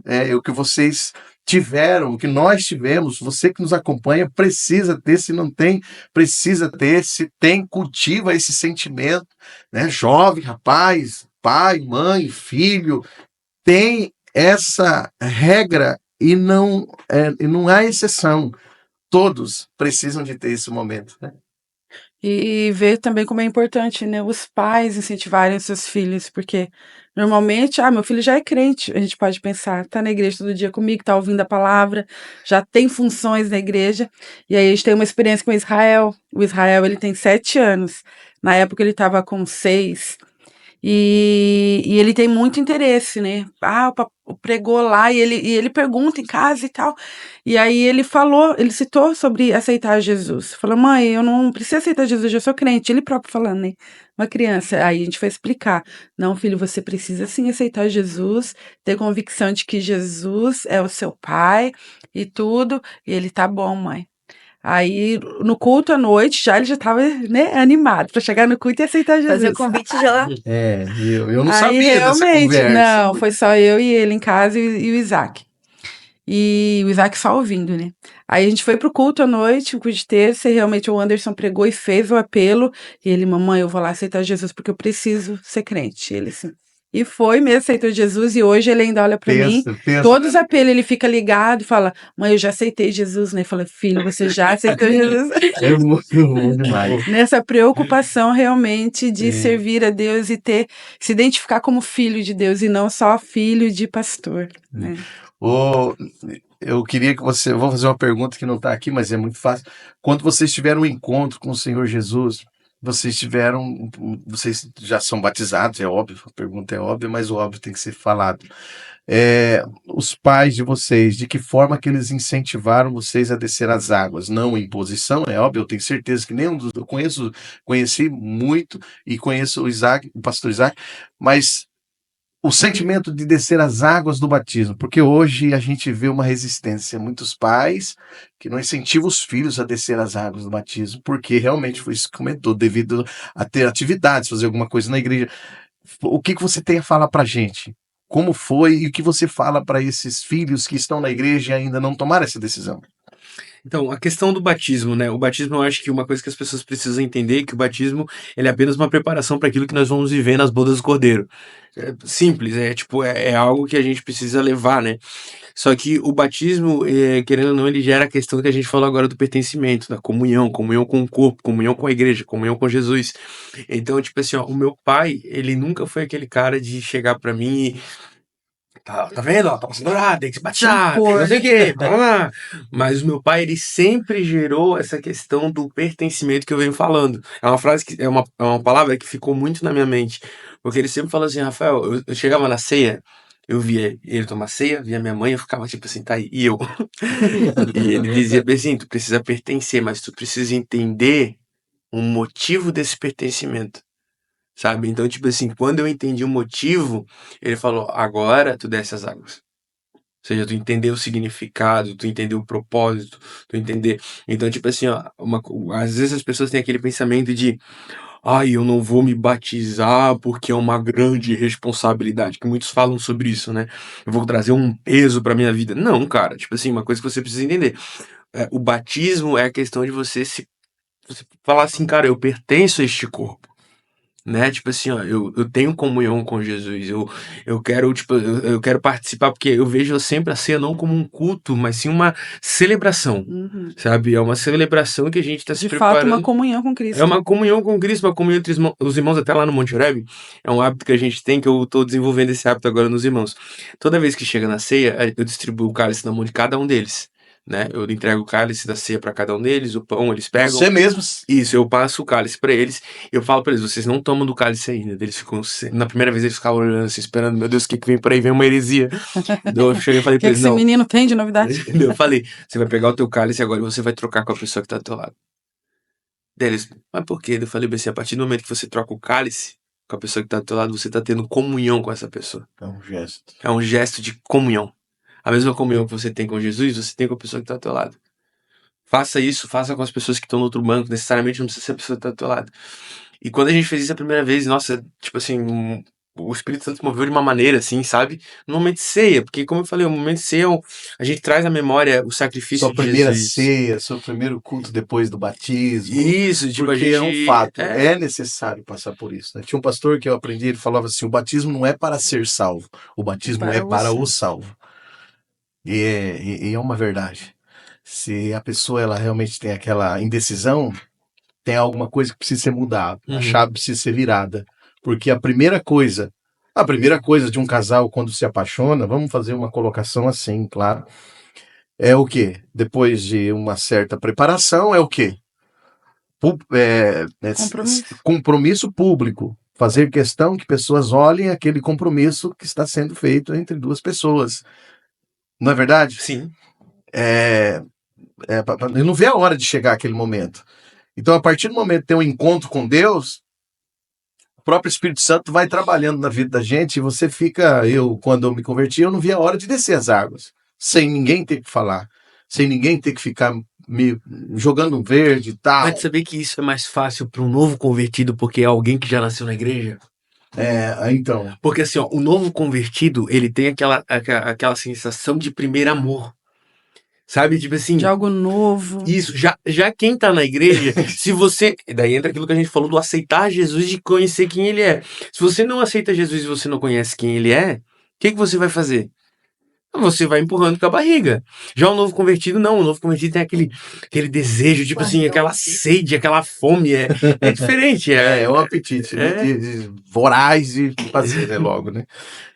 [SPEAKER 1] É o que vocês tiveram, o que nós tivemos, você que nos acompanha precisa ter, se não tem, precisa ter, se tem, cultiva esse sentimento, né? Jovem, rapaz, pai, mãe, filho, tem essa regra e não há exceção. Todos precisam de ter esse momento, né?
[SPEAKER 2] E ver também como é importante, né, os pais incentivarem os seus filhos, porque normalmente, meu filho já é crente, a gente pode pensar, tá na igreja todo dia comigo, tá ouvindo a palavra, já tem funções na igreja, e aí a gente tem uma experiência com o Israel. O Israel, ele tem 7 anos, na época ele estava com 6, e ele tem muito interesse, né? Pregou lá e ele pergunta em casa e tal. E aí ele citou sobre aceitar Jesus. Falou, mãe, eu não preciso aceitar Jesus, eu sou crente. Ele próprio falando, né? Uma criança. Aí a gente foi explicar. Não, filho, você precisa sim aceitar Jesus, ter convicção de que Jesus é o seu pai e tudo. E ele, tá bom, mãe. Aí, no culto à noite, ele já estava, né, animado para chegar no culto e aceitar Jesus.
[SPEAKER 3] Fazer o convite já lá.
[SPEAKER 1] Eu não
[SPEAKER 2] Aí,
[SPEAKER 1] sabia dessa
[SPEAKER 2] realmente,
[SPEAKER 1] conversa.
[SPEAKER 2] não, foi só eu e ele em casa e o Isaac. E o Isaac só ouvindo, né? Aí a gente foi pro culto à noite, o culto de terça, e realmente o Anderson pregou e fez o apelo. E ele, mamãe, eu vou lá aceitar Jesus porque eu preciso ser crente. Ele assim, E foi mesmo, aceitou Jesus, e hoje ele ainda olha para mim,
[SPEAKER 1] Pensa.
[SPEAKER 2] todos os apelos ele fica ligado e fala: mãe, eu já aceitei Jesus, né? Fala: filho, você já aceitou Jesus?
[SPEAKER 1] É muito bom demais.
[SPEAKER 2] Nessa preocupação realmente de
[SPEAKER 1] É.
[SPEAKER 2] servir a Deus e se identificar como filho de Deus e não só filho de pastor, né?
[SPEAKER 1] Ô, eu queria que você. Eu vou fazer uma pergunta que não está aqui, mas é muito fácil. Quando vocês tiveram um encontro com o Senhor Jesus, vocês já são batizados, é óbvio, a pergunta é óbvia, mas o óbvio tem que ser falado. Os pais de vocês, de que forma que eles incentivaram vocês a descer as águas? Não em posição, é óbvio, eu tenho certeza que nenhum dos. Conheci muito e conheço o pastor Isaac, mas o sentimento de descer as águas do batismo, porque hoje a gente vê uma resistência, muitos pais que não incentivam os filhos a descer as águas do batismo, porque realmente foi isso que comentou, devido a ter atividades, fazer alguma coisa na igreja. O que você tem a falar pra gente? Como foi e o que você fala para esses filhos que estão na igreja e ainda não tomaram essa decisão?
[SPEAKER 4] Então, a questão do batismo, né? O batismo, eu acho que uma coisa que as pessoas precisam entender é que o batismo ele é apenas uma preparação para aquilo que nós vamos viver nas bodas do Cordeiro. É simples, é algo que a gente precisa levar, né? Só que o batismo, querendo ou não, ele gera a questão que a gente falou agora do pertencimento, da comunhão, comunhão com o corpo, comunhão com a igreja, comunhão com Jesus. Então, tipo assim, ó, o meu pai, ele nunca foi aquele cara de chegar para mim e tá vendo? Ó, tá passando lá, tem que se batizar, tem que não sei o quê, blá, blá, blá. Mas o meu pai, ele sempre gerou essa questão do pertencimento que eu venho falando. É uma frase que, é uma palavra que ficou muito na minha mente. Porque ele sempre falou assim, Rafael, eu chegava na ceia, eu via ele tomar ceia, via minha mãe, eu ficava tipo assim, tá aí, e eu? E ele dizia assim, tu precisa pertencer, mas tu precisa entender o motivo desse pertencimento. Sabe? Então, tipo assim, quando eu entendi o motivo, ele falou, agora tu desce as águas. Ou seja, tu entender o significado, tu entender o propósito, tu entender. Então, tipo assim, ó, às vezes as pessoas têm aquele pensamento de, ai, eu não vou me batizar porque é uma grande responsabilidade, que muitos falam sobre isso, né? Eu vou trazer um peso pra minha vida. Não, cara, tipo assim, uma coisa que você precisa entender. O batismo é a questão de você falar assim, cara, eu pertenço a este corpo. Né? Tipo assim, ó, eu tenho comunhão com Jesus, eu quero, tipo, eu quero participar, porque eu vejo sempre a ceia não como um culto, mas sim uma celebração,
[SPEAKER 2] Uhum.
[SPEAKER 4] sabe? É uma celebração que a gente está se
[SPEAKER 2] De fato, uma
[SPEAKER 4] preparando.
[SPEAKER 2] comunhão com
[SPEAKER 4] É
[SPEAKER 2] Cristo.
[SPEAKER 4] uma comunhão com Cristo, uma comunhão entre os irmãos, até lá no Monte Oreb. É um hábito que a gente tem, que eu tô desenvolvendo esse hábito agora nos irmãos. Toda vez que chega na ceia, eu distribuo o cálice na mão de cada um deles. Né? Eu entrego o cálice da ceia para cada um deles, o pão eles pegam.
[SPEAKER 1] Você mesmo.
[SPEAKER 4] Isso, eu passo o cálice para eles. Eu falo para eles, vocês não tomam do cálice ainda. Eles ficam, na primeira vez eles ficavam olhando assim, esperando, meu Deus, o que vem por aí? Vem uma heresia. Eu cheguei e falei
[SPEAKER 2] O que,
[SPEAKER 4] para
[SPEAKER 2] que
[SPEAKER 4] eles,
[SPEAKER 2] esse
[SPEAKER 4] não.
[SPEAKER 2] menino tem de novidade?
[SPEAKER 4] Eu falei, você vai pegar o teu cálice agora e você vai trocar com a pessoa que tá do teu lado. Deles, mas por quê? Eu falei assim, a partir do momento que você troca o cálice com a pessoa que tá do teu lado, você tá tendo comunhão com essa pessoa.
[SPEAKER 1] É um gesto.
[SPEAKER 4] É um gesto de comunhão. A mesma comunhão que você tem com Jesus, você tem com a pessoa que tá do teu lado. Faça isso, faça com as pessoas que estão no outro banco, necessariamente não precisa ser a pessoa que tá do teu lado. E quando a gente fez isso a primeira vez, nossa, tipo assim, o Espírito Santo moveu de uma maneira, assim, sabe? No momento de ceia, porque como eu falei, o momento de ceia, a gente traz à memória o sacrifício
[SPEAKER 1] Sua
[SPEAKER 4] de
[SPEAKER 1] primeira
[SPEAKER 4] Jesus.
[SPEAKER 1] ceia, seu primeiro culto depois do batismo.
[SPEAKER 4] Isso, tipo,
[SPEAKER 1] Porque
[SPEAKER 4] a gente...
[SPEAKER 1] é um fato, é necessário passar por isso. Né? Tinha um pastor que eu aprendi, ele falava assim, o batismo não é para ser salvo, o batismo é para o salvo. E é uma verdade. Se a pessoa ela realmente tem aquela indecisão, tem alguma coisa que precisa ser mudada, a chave precisa ser virada. Porque a primeira coisa de um casal quando se apaixona, vamos fazer uma colocação assim, claro, é o quê? Depois de uma certa preparação, é o quê? Compromisso público. Fazer questão que pessoas olhem aquele compromisso que está sendo feito entre duas pessoas. Não é verdade?
[SPEAKER 4] Sim.
[SPEAKER 1] Eu não vê a hora de chegar aquele momento. Então, a partir do momento que tem um encontro com Deus, o próprio Espírito Santo vai trabalhando na vida da gente e você fica... quando eu me converti, eu não via a hora de descer as águas, sem ninguém ter que falar, sem ninguém ter que ficar me jogando um verde e tal.
[SPEAKER 4] Mas saber que isso é mais fácil para um novo convertido porque é alguém que já nasceu na igreja?
[SPEAKER 1] Então.
[SPEAKER 4] Porque assim, ó, o novo convertido, ele tem aquela sensação de primeiro amor. sabe? Tipo assim,
[SPEAKER 2] De algo novo.
[SPEAKER 4] isso, já quem tá na igreja, se você. Daí entra aquilo que a gente falou do aceitar Jesus e conhecer quem ele é. Se você não aceita Jesus e você não conhece quem ele é, o que você vai fazer? Você vai empurrando com a barriga. Já o novo convertido, não. O novo convertido tem aquele desejo, tipo assim, aquela sede, aquela fome. É diferente.
[SPEAKER 1] É um apetite, né? Voraz de fazer, né? Logo, né?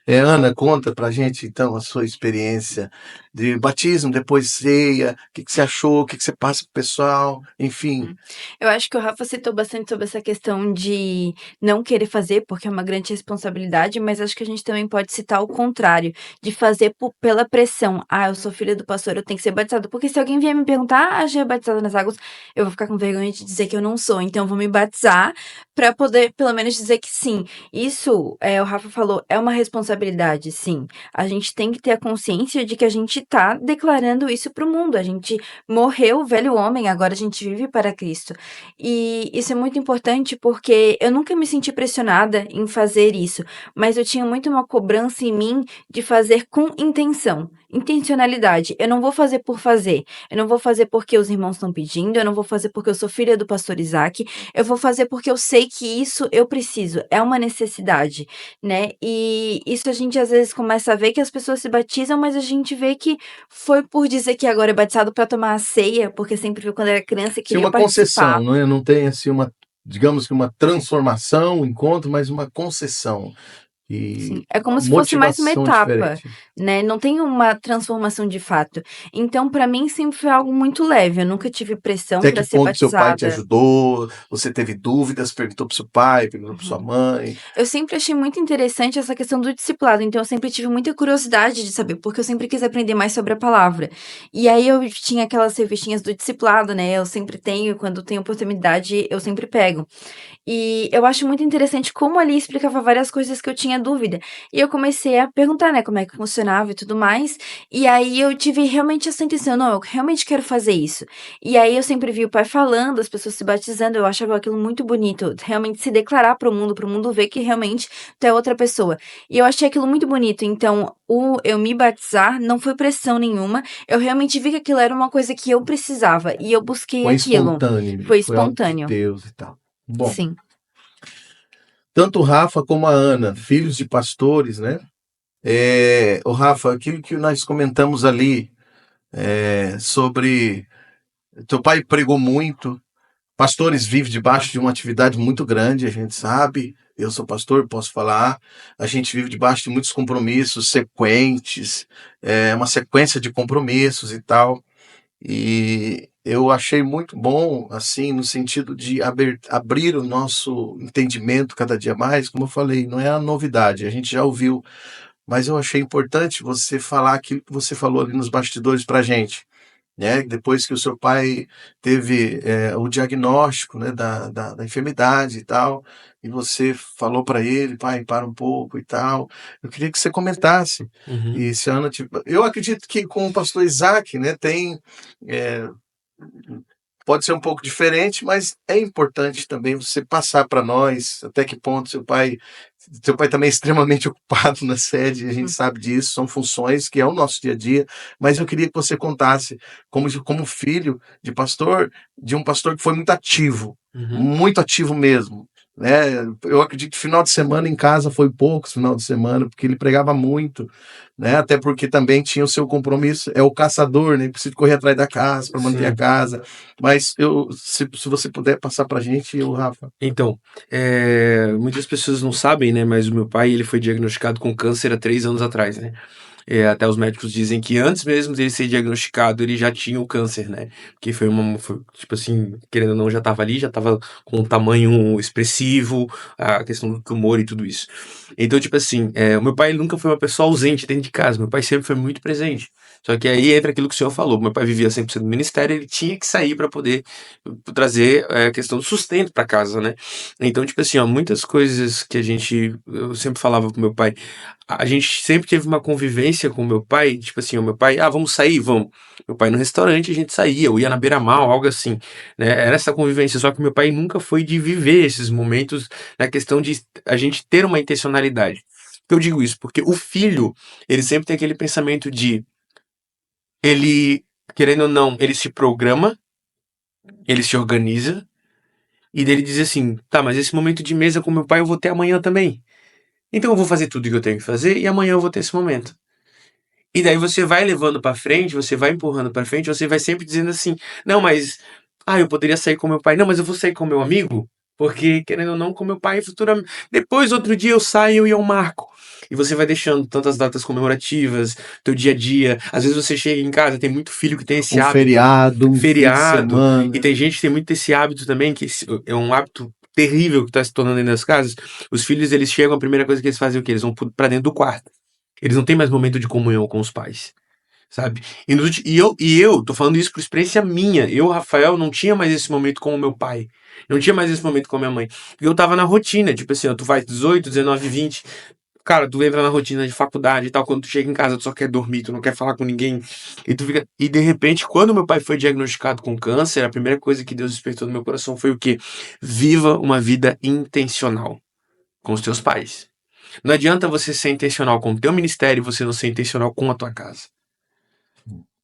[SPEAKER 1] Ana, conta pra gente, então, a sua experiência de batismo, depois ceia, o que você achou, o que você passa pro pessoal, enfim.
[SPEAKER 3] Eu acho que o Rafa citou bastante sobre essa questão de não querer fazer, porque é uma grande responsabilidade, mas acho que a gente também pode citar o contrário, de fazer pela pressão. Ah, eu sou filha do pastor, eu tenho que ser batizado. Porque se alguém vier me perguntar, ah, já é batizada nas águas, eu vou ficar com vergonha de dizer que eu não sou. Então, eu vou me batizar para poder, pelo menos, dizer que sim. Isso, o Rafa falou, é uma responsabilidade, sim. A gente tem que ter a consciência de que a gente tá declarando isso pro mundo. A gente morreu o velho homem, agora a gente vive para Cristo. E isso é muito importante porque eu nunca me senti pressionada em fazer isso, mas eu tinha muito uma cobrança em mim de fazer com intenção, intencionalidade. Eu não vou fazer por fazer, eu não vou fazer porque os irmãos estão pedindo, eu não vou fazer porque eu sou filha do pastor Isaac, eu vou fazer porque eu sei que isso eu preciso, é uma necessidade, né? E isso a gente às vezes começa a ver que as pessoas se batizam, mas a gente vê que foi por dizer que agora é batizado para tomar a ceia, porque sempre viu quando era criança e
[SPEAKER 1] Sim,
[SPEAKER 3] queria
[SPEAKER 1] uma
[SPEAKER 3] participar.
[SPEAKER 1] concessão, não é? Não tem assim digamos que uma transformação, um encontro, mas uma concessão
[SPEAKER 3] Sim,
[SPEAKER 1] e
[SPEAKER 3] é como
[SPEAKER 1] uma
[SPEAKER 3] se fosse mais uma
[SPEAKER 1] motivação
[SPEAKER 3] etapa,
[SPEAKER 1] diferente.
[SPEAKER 3] né? Não tem uma transformação de fato. Então, para mim, sempre foi algo muito leve. Eu nunca tive pressão
[SPEAKER 1] Até
[SPEAKER 3] para
[SPEAKER 1] que
[SPEAKER 3] ser
[SPEAKER 1] ponto seu pai te
[SPEAKER 3] batizada.
[SPEAKER 1] ajudou? Você teve dúvidas? Perguntou pro seu pai, perguntou pra sua
[SPEAKER 3] Uhum.
[SPEAKER 1] mãe?
[SPEAKER 3] Eu sempre achei muito interessante essa questão do discipulado, então eu sempre tive muita curiosidade de saber, porque eu sempre quis aprender mais sobre a palavra. E aí eu tinha aquelas revistinhas do discipulado, né? Eu sempre tenho, quando tenho oportunidade, eu sempre pego. E eu acho muito interessante como ali explicava várias coisas que eu tinha dúvida. E eu comecei a perguntar, né, como é que funcionava e tudo mais. E aí eu tive realmente essa intenção, não, eu realmente quero fazer isso. E aí eu sempre vi o pai falando, as pessoas se batizando, eu achava aquilo muito bonito, realmente se declarar para o mundo ver que realmente tu é outra pessoa. E eu achei aquilo muito bonito. Então, o eu me batizar não foi pressão nenhuma. Eu realmente vi que aquilo era uma coisa que eu precisava e eu busquei
[SPEAKER 1] Foi
[SPEAKER 3] aquilo.
[SPEAKER 1] espontâneo,
[SPEAKER 3] Foi
[SPEAKER 1] foi algo de
[SPEAKER 3] espontâneo.
[SPEAKER 1] Deus e tal. Bom,
[SPEAKER 3] Sim.
[SPEAKER 1] tanto o Rafa como a Ana, filhos de pastores, né? O Rafa, aquilo que nós comentamos ali sobre teu pai pregou muito. Pastores vivem debaixo de uma atividade muito grande, a gente sabe. Eu sou pastor, posso falar. A gente vive debaixo de muitos compromissos sequentes, uma sequência de compromissos e tal. E eu achei muito bom, assim, no sentido de abrir o nosso entendimento cada dia mais. Como eu falei, não é a novidade, a gente já ouviu, mas eu achei importante você falar aquilo que você falou ali nos bastidores para a gente, né? Depois que o seu pai teve o diagnóstico, né, da enfermidade e tal, e você falou para ele, pai, para um pouco e tal. Eu queria que você comentasse.
[SPEAKER 4] Uhum.
[SPEAKER 1] E se a Ana, eu acredito que com o pastor Isaac, né, é, pode ser um pouco diferente, mas é importante também você passar para nós até que ponto seu pai também é extremamente ocupado na sede, a gente sabe disso, são funções que é o nosso dia a dia, mas eu queria que você contasse como filho de um pastor que foi
[SPEAKER 4] Uhum.
[SPEAKER 1] muito ativo mesmo, né? Eu acredito que final de semana em casa foi poucos final de semana, porque ele pregava muito, né? Até porque também tinha o seu compromisso, é o caçador, né? Precisa correr atrás da casa para manter a
[SPEAKER 4] Sim.
[SPEAKER 1] casa. Mas se você puder passar para a gente, eu, Rafa.
[SPEAKER 4] Então, muitas pessoas não sabem, né? Mas o meu pai, ele foi diagnosticado com câncer há 3 anos atrás, né? Até os médicos dizem que antes mesmo dele ser diagnosticado, ele já tinha o câncer, né? Que tipo assim, querendo ou não, já tava ali, já tava com um tamanho expressivo, a questão do tumor e tudo isso. Então, tipo assim, o meu pai ele nunca foi uma pessoa ausente dentro de casa, meu pai sempre foi muito presente. Só que aí entra aquilo que o senhor falou, meu pai vivia 100% no ministério, ele tinha que sair para poder trazer a questão do sustento para casa, né? Então, tipo assim, ó, muitas coisas que eu sempre falava pro meu pai, a gente sempre teve uma convivência com meu pai, tipo assim, o meu pai, vamos sair? Vamos. Meu pai no restaurante, a gente saía, eu ia na beira-mar, algo assim, né? Era essa convivência, só que meu pai nunca foi de viver esses momentos na questão de a gente ter uma intencionalidade. Por que eu digo isso? Porque o filho, ele sempre tem aquele pensamento de ele querendo ou não, ele se programa, ele se organiza, e dele diz assim, tá, mas esse momento de mesa com meu pai eu vou ter amanhã também. Então eu vou fazer tudo que eu tenho que fazer e amanhã eu vou ter esse momento. E daí você vai levando pra frente, você vai empurrando pra frente, você vai sempre dizendo assim, não, mas, eu poderia sair com meu pai. Não, mas eu vou sair com meu amigo, porque, querendo ou não, com meu pai futuramente. Depois, outro dia, eu saio e eu marco. E você vai deixando tantas datas comemorativas, teu dia a dia. Às vezes você chega em casa, tem muito filho que tem esse
[SPEAKER 1] Um
[SPEAKER 4] hábito.
[SPEAKER 1] feriado, um fim de
[SPEAKER 4] Feriado.
[SPEAKER 1] semana.
[SPEAKER 4] E tem gente que tem muito esse hábito também, que é um hábito terrível que tá se tornando dentro das casas. Os filhos, eles chegam, a primeira coisa que eles fazem é o quê? Eles vão pra dentro do quarto. Eles não têm mais momento de comunhão com os pais, sabe? E eu tô falando isso por experiência minha. Eu, Rafael, não tinha mais esse momento com o meu pai. Não tinha mais esse momento com a minha mãe. E eu tava na rotina, tipo assim, ó, tu faz 18, 19, 20. Cara, tu entra na rotina de faculdade e tal. Quando tu chega em casa, tu só quer dormir, tu não quer falar com ninguém. E tu fica. E de repente, quando meu pai foi diagnosticado com câncer, a primeira coisa que Deus despertou no meu coração foi o quê? Viva uma vida intencional com os teus pais. Não adianta você ser intencional com o teu ministério e você não ser intencional com a tua casa.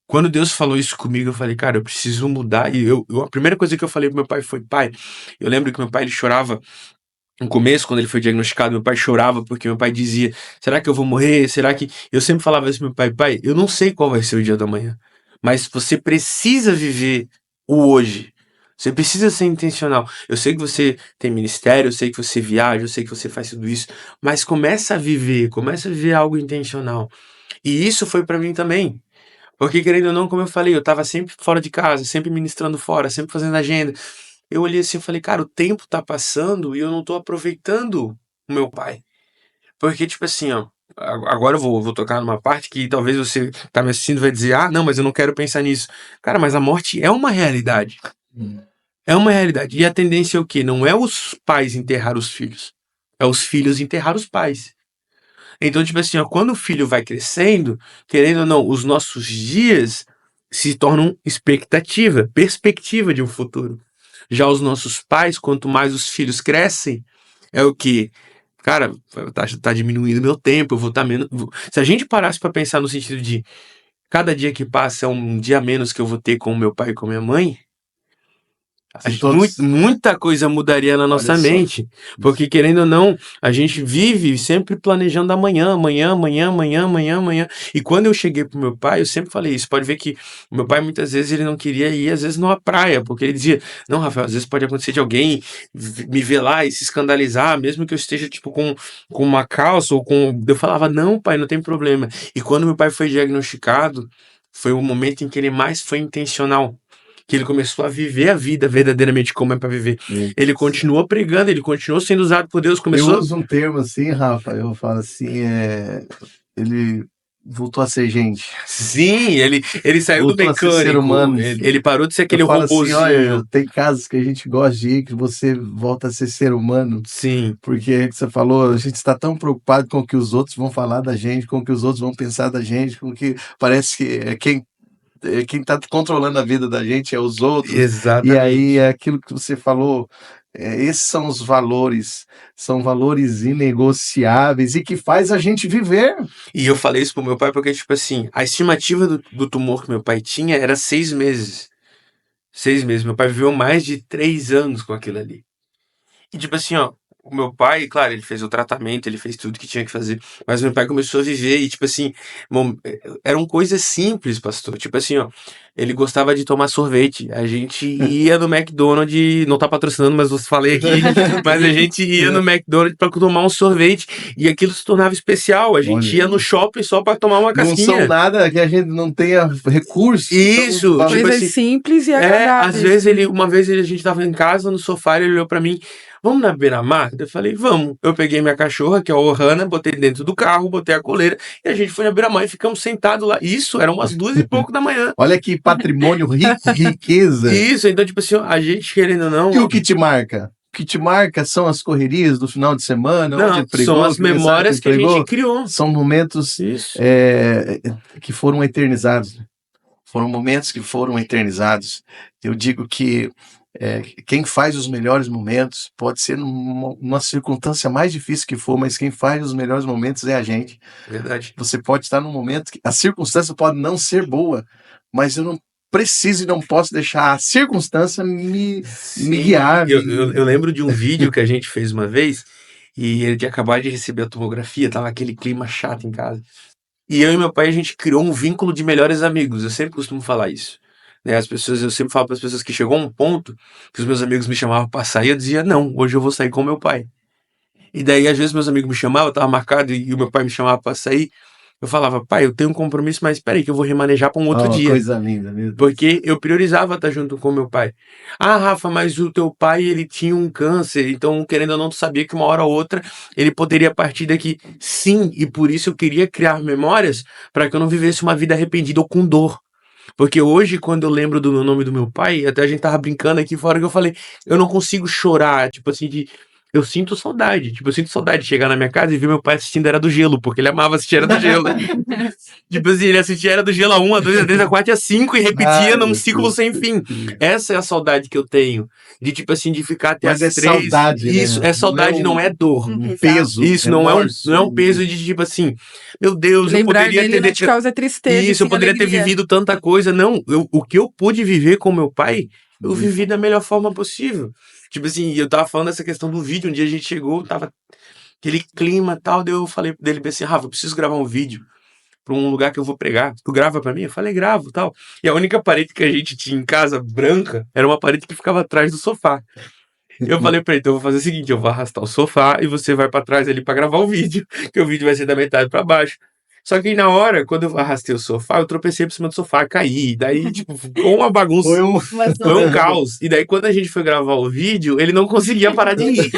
[SPEAKER 4] Quando Deus falou isso comigo, eu falei, cara, eu preciso mudar. E a primeira coisa que eu falei pro meu pai foi, pai, eu lembro que meu pai, ele chorava no começo, quando ele foi diagnosticado, meu pai chorava porque meu pai dizia, será que eu vou morrer? Será que... Eu sempre falava isso pro meu pai, pai, eu não sei qual vai ser o dia da manhã, mas você precisa viver o hoje. Você precisa ser intencional. Eu sei que você tem ministério, eu sei que você viaja, eu sei que você faz tudo isso, mas começa a viver algo intencional. E isso foi pra mim também. Porque, querendo ou não, como eu falei, eu tava sempre fora de casa, sempre ministrando fora, sempre fazendo agenda. Eu olhei assim e falei, cara, o tempo tá passando e eu não tô aproveitando o meu pai. Porque, tipo assim, ó, agora eu vou tocar numa parte que talvez você tá me assistindo e vai dizer, não, mas eu não quero pensar nisso. Cara, mas a morte é uma realidade. É uma realidade. E a tendência é o quê? Não é os pais enterrar os filhos. É os filhos enterrar os pais. Então, tipo assim, ó, quando o filho vai crescendo, querendo ou não, os nossos dias se tornam expectativa, perspectiva de um futuro. Já os nossos pais, quanto mais os filhos crescem, é o que, cara, tá diminuindo meu tempo, eu vou estar menos. Se a gente parasse para pensar no sentido de cada dia que passa é um dia a menos que eu vou ter com o meu pai e com a minha mãe, muita coisa mudaria na nossa mente. Porque, querendo ou não, a gente vive sempre planejando amanhã, amanhã, amanhã, amanhã, amanhã, amanhã. E quando eu cheguei pro meu pai, eu sempre falei isso. Pode ver que o meu pai, muitas vezes, ele não queria ir, às vezes, numa praia. Porque ele dizia, não, Rafael, às vezes pode acontecer de alguém me ver lá e se escandalizar, mesmo que eu esteja, tipo, com uma calça ou com... Eu falava, não, pai, não tem problema. E quando meu pai foi diagnosticado, foi o momento em que ele mais foi intencional. Que ele começou a viver a vida verdadeiramente como é para viver. Ele continuou pregando, ele continuou sendo usado por Deus.
[SPEAKER 1] Eu uso um termo assim, Rafa, eu falo assim, ele voltou a ser gente.
[SPEAKER 4] Sim, ele saiu
[SPEAKER 1] Voltou
[SPEAKER 4] do
[SPEAKER 1] a ser ser
[SPEAKER 4] mecânico,
[SPEAKER 1] humano.
[SPEAKER 4] ele parou de ser aquele
[SPEAKER 1] Eu falo assim,
[SPEAKER 4] robôzinho.
[SPEAKER 1] olha, tem casos que a gente gosta de ir, que você volta a ser ser humano,
[SPEAKER 4] Sim,
[SPEAKER 1] porque você falou, a gente está tão preocupado com o que os outros vão falar da gente, com o que os outros vão pensar da gente, com o que parece que quem está controlando a vida da gente é os outros. E
[SPEAKER 4] exatamente.
[SPEAKER 1] aí é aquilo que você falou, esses são os valores, são valores inegociáveis e que faz a gente viver.
[SPEAKER 4] E eu falei isso pro meu pai porque, tipo assim, a estimativa do tumor que meu pai tinha era 6 meses. 6 meses. Meu pai viveu mais de 3 anos com aquilo ali. E tipo assim, ó, o meu pai, claro, ele fez o tratamento, ele fez tudo que tinha que fazer, mas meu pai começou a viver e, tipo assim, eram coisas simples, pastor. Tipo assim, ó, ele gostava de tomar sorvete. A gente ia no McDonald's, não tá patrocinando, mas eu falei aqui, mas a gente ia no McDonald's pra tomar um sorvete e aquilo se tornava especial. A gente ia no shopping só pra tomar uma casquinha.
[SPEAKER 1] Não são nada que a gente não tenha recurso.
[SPEAKER 4] Isso,
[SPEAKER 1] então,
[SPEAKER 4] tipo
[SPEAKER 2] Coisas
[SPEAKER 4] assim,
[SPEAKER 2] simples e agradáveis.
[SPEAKER 4] às vezes uma vez a gente tava em casa no sofá, ele olhou pra mim, vamos na beira-mar? Eu falei, vamos. Eu peguei minha cachorra, que é a Ohana, botei dentro do carro, botei a coleira e a gente foi na beira-mar e ficamos sentados lá. Isso, eram umas 2h pouco da manhã.
[SPEAKER 1] Olha que patrimônio rico, riqueza.
[SPEAKER 4] Isso, então, tipo assim, a gente querendo ou não.
[SPEAKER 1] E o que te marca? O que te marca são as correrias do final de semana,
[SPEAKER 4] não,
[SPEAKER 1] onde pregou,
[SPEAKER 4] são as memórias que a gente criou.
[SPEAKER 1] São momentos que foram eternizados. Foram momentos que foram eternizados. Eu digo que quem faz os melhores momentos pode ser numa circunstância mais difícil que for, mas quem faz os melhores momentos é a gente.
[SPEAKER 4] Verdade.
[SPEAKER 1] Você pode estar num momento que a circunstância pode não ser boa, mas preciso e não posso deixar a circunstância me
[SPEAKER 4] Sim,
[SPEAKER 1] guiar.
[SPEAKER 4] eu lembro de um vídeo que a gente fez uma vez e ele tinha acabado de receber a tomografia, tava aquele clima chato em casa. E eu e meu pai, a gente criou um vínculo de melhores amigos. Eu sempre costumo falar isso. Né? Eu sempre falo para as pessoas que chegou um ponto que os meus amigos me chamavam para sair, eu dizia, não, hoje eu vou sair com meu pai. E daí, às vezes, meus amigos me chamavam, tava marcado, e o meu pai me chamava para sair. Eu falava, pai, eu tenho um compromisso, mas espera aí que eu vou remanejar para um outro dia.
[SPEAKER 1] Coisa linda, meu Deus.
[SPEAKER 4] Porque eu priorizava estar junto com meu pai. Ah, Rafa, mas o teu pai, ele tinha um câncer, então, querendo ou não, tu sabia que uma hora ou outra ele poderia partir daqui. Sim, e por isso eu queria criar memórias para que eu não vivesse uma vida arrependida ou com dor. Porque hoje, quando eu lembro do nome do meu pai, até a gente tava brincando aqui fora que eu falei, eu não consigo chorar, tipo assim, eu sinto saudade. Tipo, eu sinto saudade de chegar na minha casa e ver meu pai assistindo Era do Gelo, porque ele amava assistir Era do Gelo. Tipo assim, ele assistia Era do Gelo a 1, a 2, a 3, a 4 e a 5 e repetia num ciclo sem fim. Essa é a saudade que eu tenho. De, tipo assim, de ficar até
[SPEAKER 1] Mas
[SPEAKER 4] as
[SPEAKER 1] é
[SPEAKER 4] 3.
[SPEAKER 1] saudade, né?
[SPEAKER 4] Isso, é saudade, não é dor.
[SPEAKER 1] Um peso.
[SPEAKER 4] Isso, não é um peso de, tipo assim, meu Deus, eu
[SPEAKER 2] Lembrar
[SPEAKER 4] poderia
[SPEAKER 2] dele
[SPEAKER 4] ter
[SPEAKER 2] não te causa tristeza,
[SPEAKER 4] isso, eu
[SPEAKER 2] sim
[SPEAKER 4] poderia ter
[SPEAKER 2] alegria.
[SPEAKER 4] vivido tanta coisa. Não, o que eu pude viver com meu pai, eu vivi da melhor forma possível. Tipo assim, eu tava falando dessa questão do vídeo, um dia a gente chegou, tava aquele clima e tal, daí eu falei dele assim, Rafa, eu preciso gravar um vídeo pra um lugar que eu vou pregar. Tu grava pra mim? Eu falei, gravo, tal. E a única parede que a gente tinha em casa, branca, era uma parede que ficava atrás do sofá. Eu falei pra ele, então eu vou fazer o seguinte, eu vou arrastar o sofá e você vai pra trás ali pra gravar o vídeo, que o vídeo vai ser da metade pra baixo. Só que aí na hora, quando eu arrastei o sofá, eu tropecei por cima do sofá, caí. Daí, tipo, ficou uma bagunça. Foi um caos. E daí, quando a gente foi gravar o vídeo, ele não conseguia parar de rir.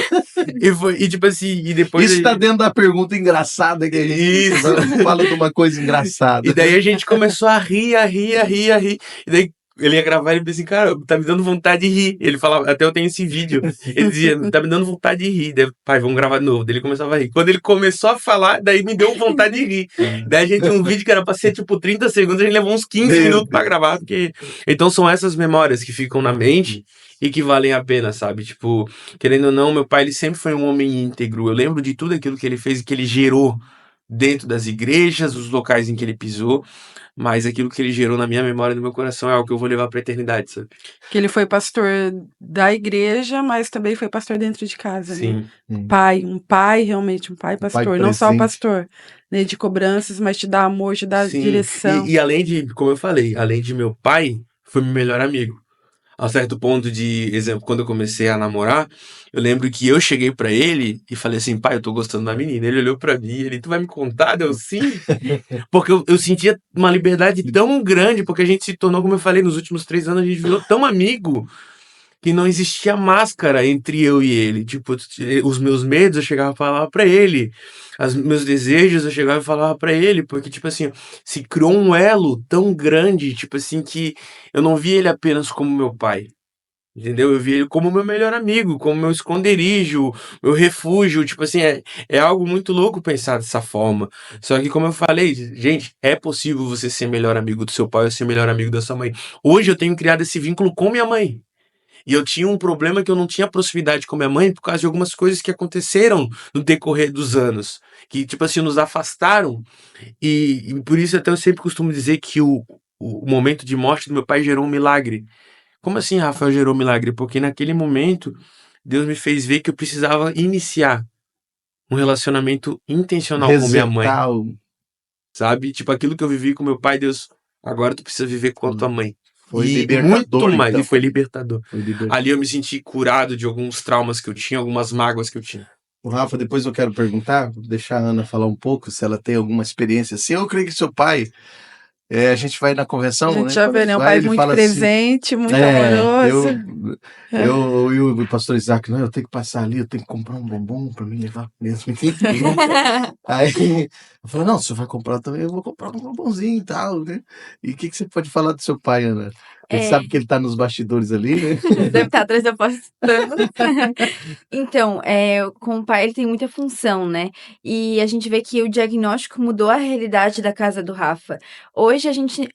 [SPEAKER 4] E tipo assim, e depois.
[SPEAKER 1] Isso tá dentro da pergunta engraçada que a gente fala de uma coisa engraçada.
[SPEAKER 4] E daí a gente começou a rir. E daí ele ia gravar e ele disse assim, cara, tá me dando vontade de rir. Ele falava, até eu tenho esse vídeo. Ele dizia, tá me dando vontade de rir. Daí, pai, vamos gravar de novo. Daí ele começava a rir. Quando ele começou a falar, daí me deu vontade de rir. Daí a gente, um vídeo que era pra ser tipo 30 segundos, a gente levou uns 15 minutos pra gravar. Porque... Então são essas memórias que ficam na mente e que valem a pena, sabe? Tipo, querendo ou não, meu pai, ele sempre foi um homem íntegro. Eu lembro de tudo aquilo que ele fez e que ele gerou dentro das igrejas, os locais em que ele pisou. Mas aquilo que ele gerou na minha memória e no meu coração é algo que eu vou levar pra eternidade, sabe?
[SPEAKER 2] Que ele foi pastor da igreja, mas também foi pastor dentro de casa, né?
[SPEAKER 4] Sim.
[SPEAKER 2] Um pai, realmente, um pai pastor. Não só o pastor, né, de cobranças, mas te dá amor, te dá direção.
[SPEAKER 4] E além de, como eu falei, além de meu pai, foi meu melhor amigo. A certo ponto de, exemplo, quando eu comecei a namorar, eu lembro que eu cheguei pra ele e falei assim, pai, eu tô gostando da menina. Ele olhou pra mim e ele, tu vai me contar? Deu sim. Porque eu sentia uma liberdade tão grande, porque a gente se tornou, como eu falei, nos últimos 3 anos a gente virou tão amigo que não existia máscara entre eu e ele. Tipo, os meus medos eu chegava a falar pra ele, os meus desejos eu chegava a falar pra ele, porque, tipo assim, se criou um elo tão grande, tipo assim, que eu não vi ele apenas como meu pai. Entendeu? Eu vi ele como meu melhor amigo, como meu esconderijo, meu refúgio. Tipo assim, é algo muito louco pensar dessa forma. Só que, como eu falei, gente, é possível você ser melhor amigo do seu pai ou ser melhor amigo da sua mãe. Hoje eu tenho criado esse vínculo com minha mãe. E eu tinha um problema que eu não tinha proximidade com minha mãe por causa de algumas coisas que aconteceram no decorrer dos anos. Que, tipo assim, nos afastaram. E por isso até eu sempre costumo dizer que o momento de morte do meu pai gerou um milagre. Como assim, Rafael, gerou um milagre? Porque naquele momento, Deus me fez ver que eu precisava iniciar um relacionamento intencional com minha mãe. Sabe? Tipo, aquilo que eu vivi com meu pai, Deus, agora tu precisa viver com a tua mãe.
[SPEAKER 1] Foi
[SPEAKER 4] e
[SPEAKER 1] libertador,
[SPEAKER 4] muito mais,
[SPEAKER 1] então.
[SPEAKER 4] e foi libertador. Ali eu me senti curado de alguns traumas que eu tinha, algumas mágoas que eu tinha.
[SPEAKER 1] O Rafa, depois eu quero perguntar, vou deixar a Ana falar um pouco, se ela tem alguma experiência assim. Eu creio que seu pai, a gente vai na convenção,
[SPEAKER 2] A gente
[SPEAKER 1] né?
[SPEAKER 2] já vê, né? Um pai muito presente, muito amoroso.
[SPEAKER 1] Eu e o pastor Isaac, não, eu tenho que passar ali, eu tenho que comprar um bombom para me levar mesmo. Aí eu falei, não, se você vai comprar também, eu vou comprar um bombonzinho e tal, né? E o que você pode falar do seu pai, Ana? A gente sabe que ele tá nos bastidores ali, né?
[SPEAKER 3] Deve estar atrás da porta. Então, com o pai ele tem muita função, né? E a gente vê que o diagnóstico mudou a realidade da casa do Rafa. Hoje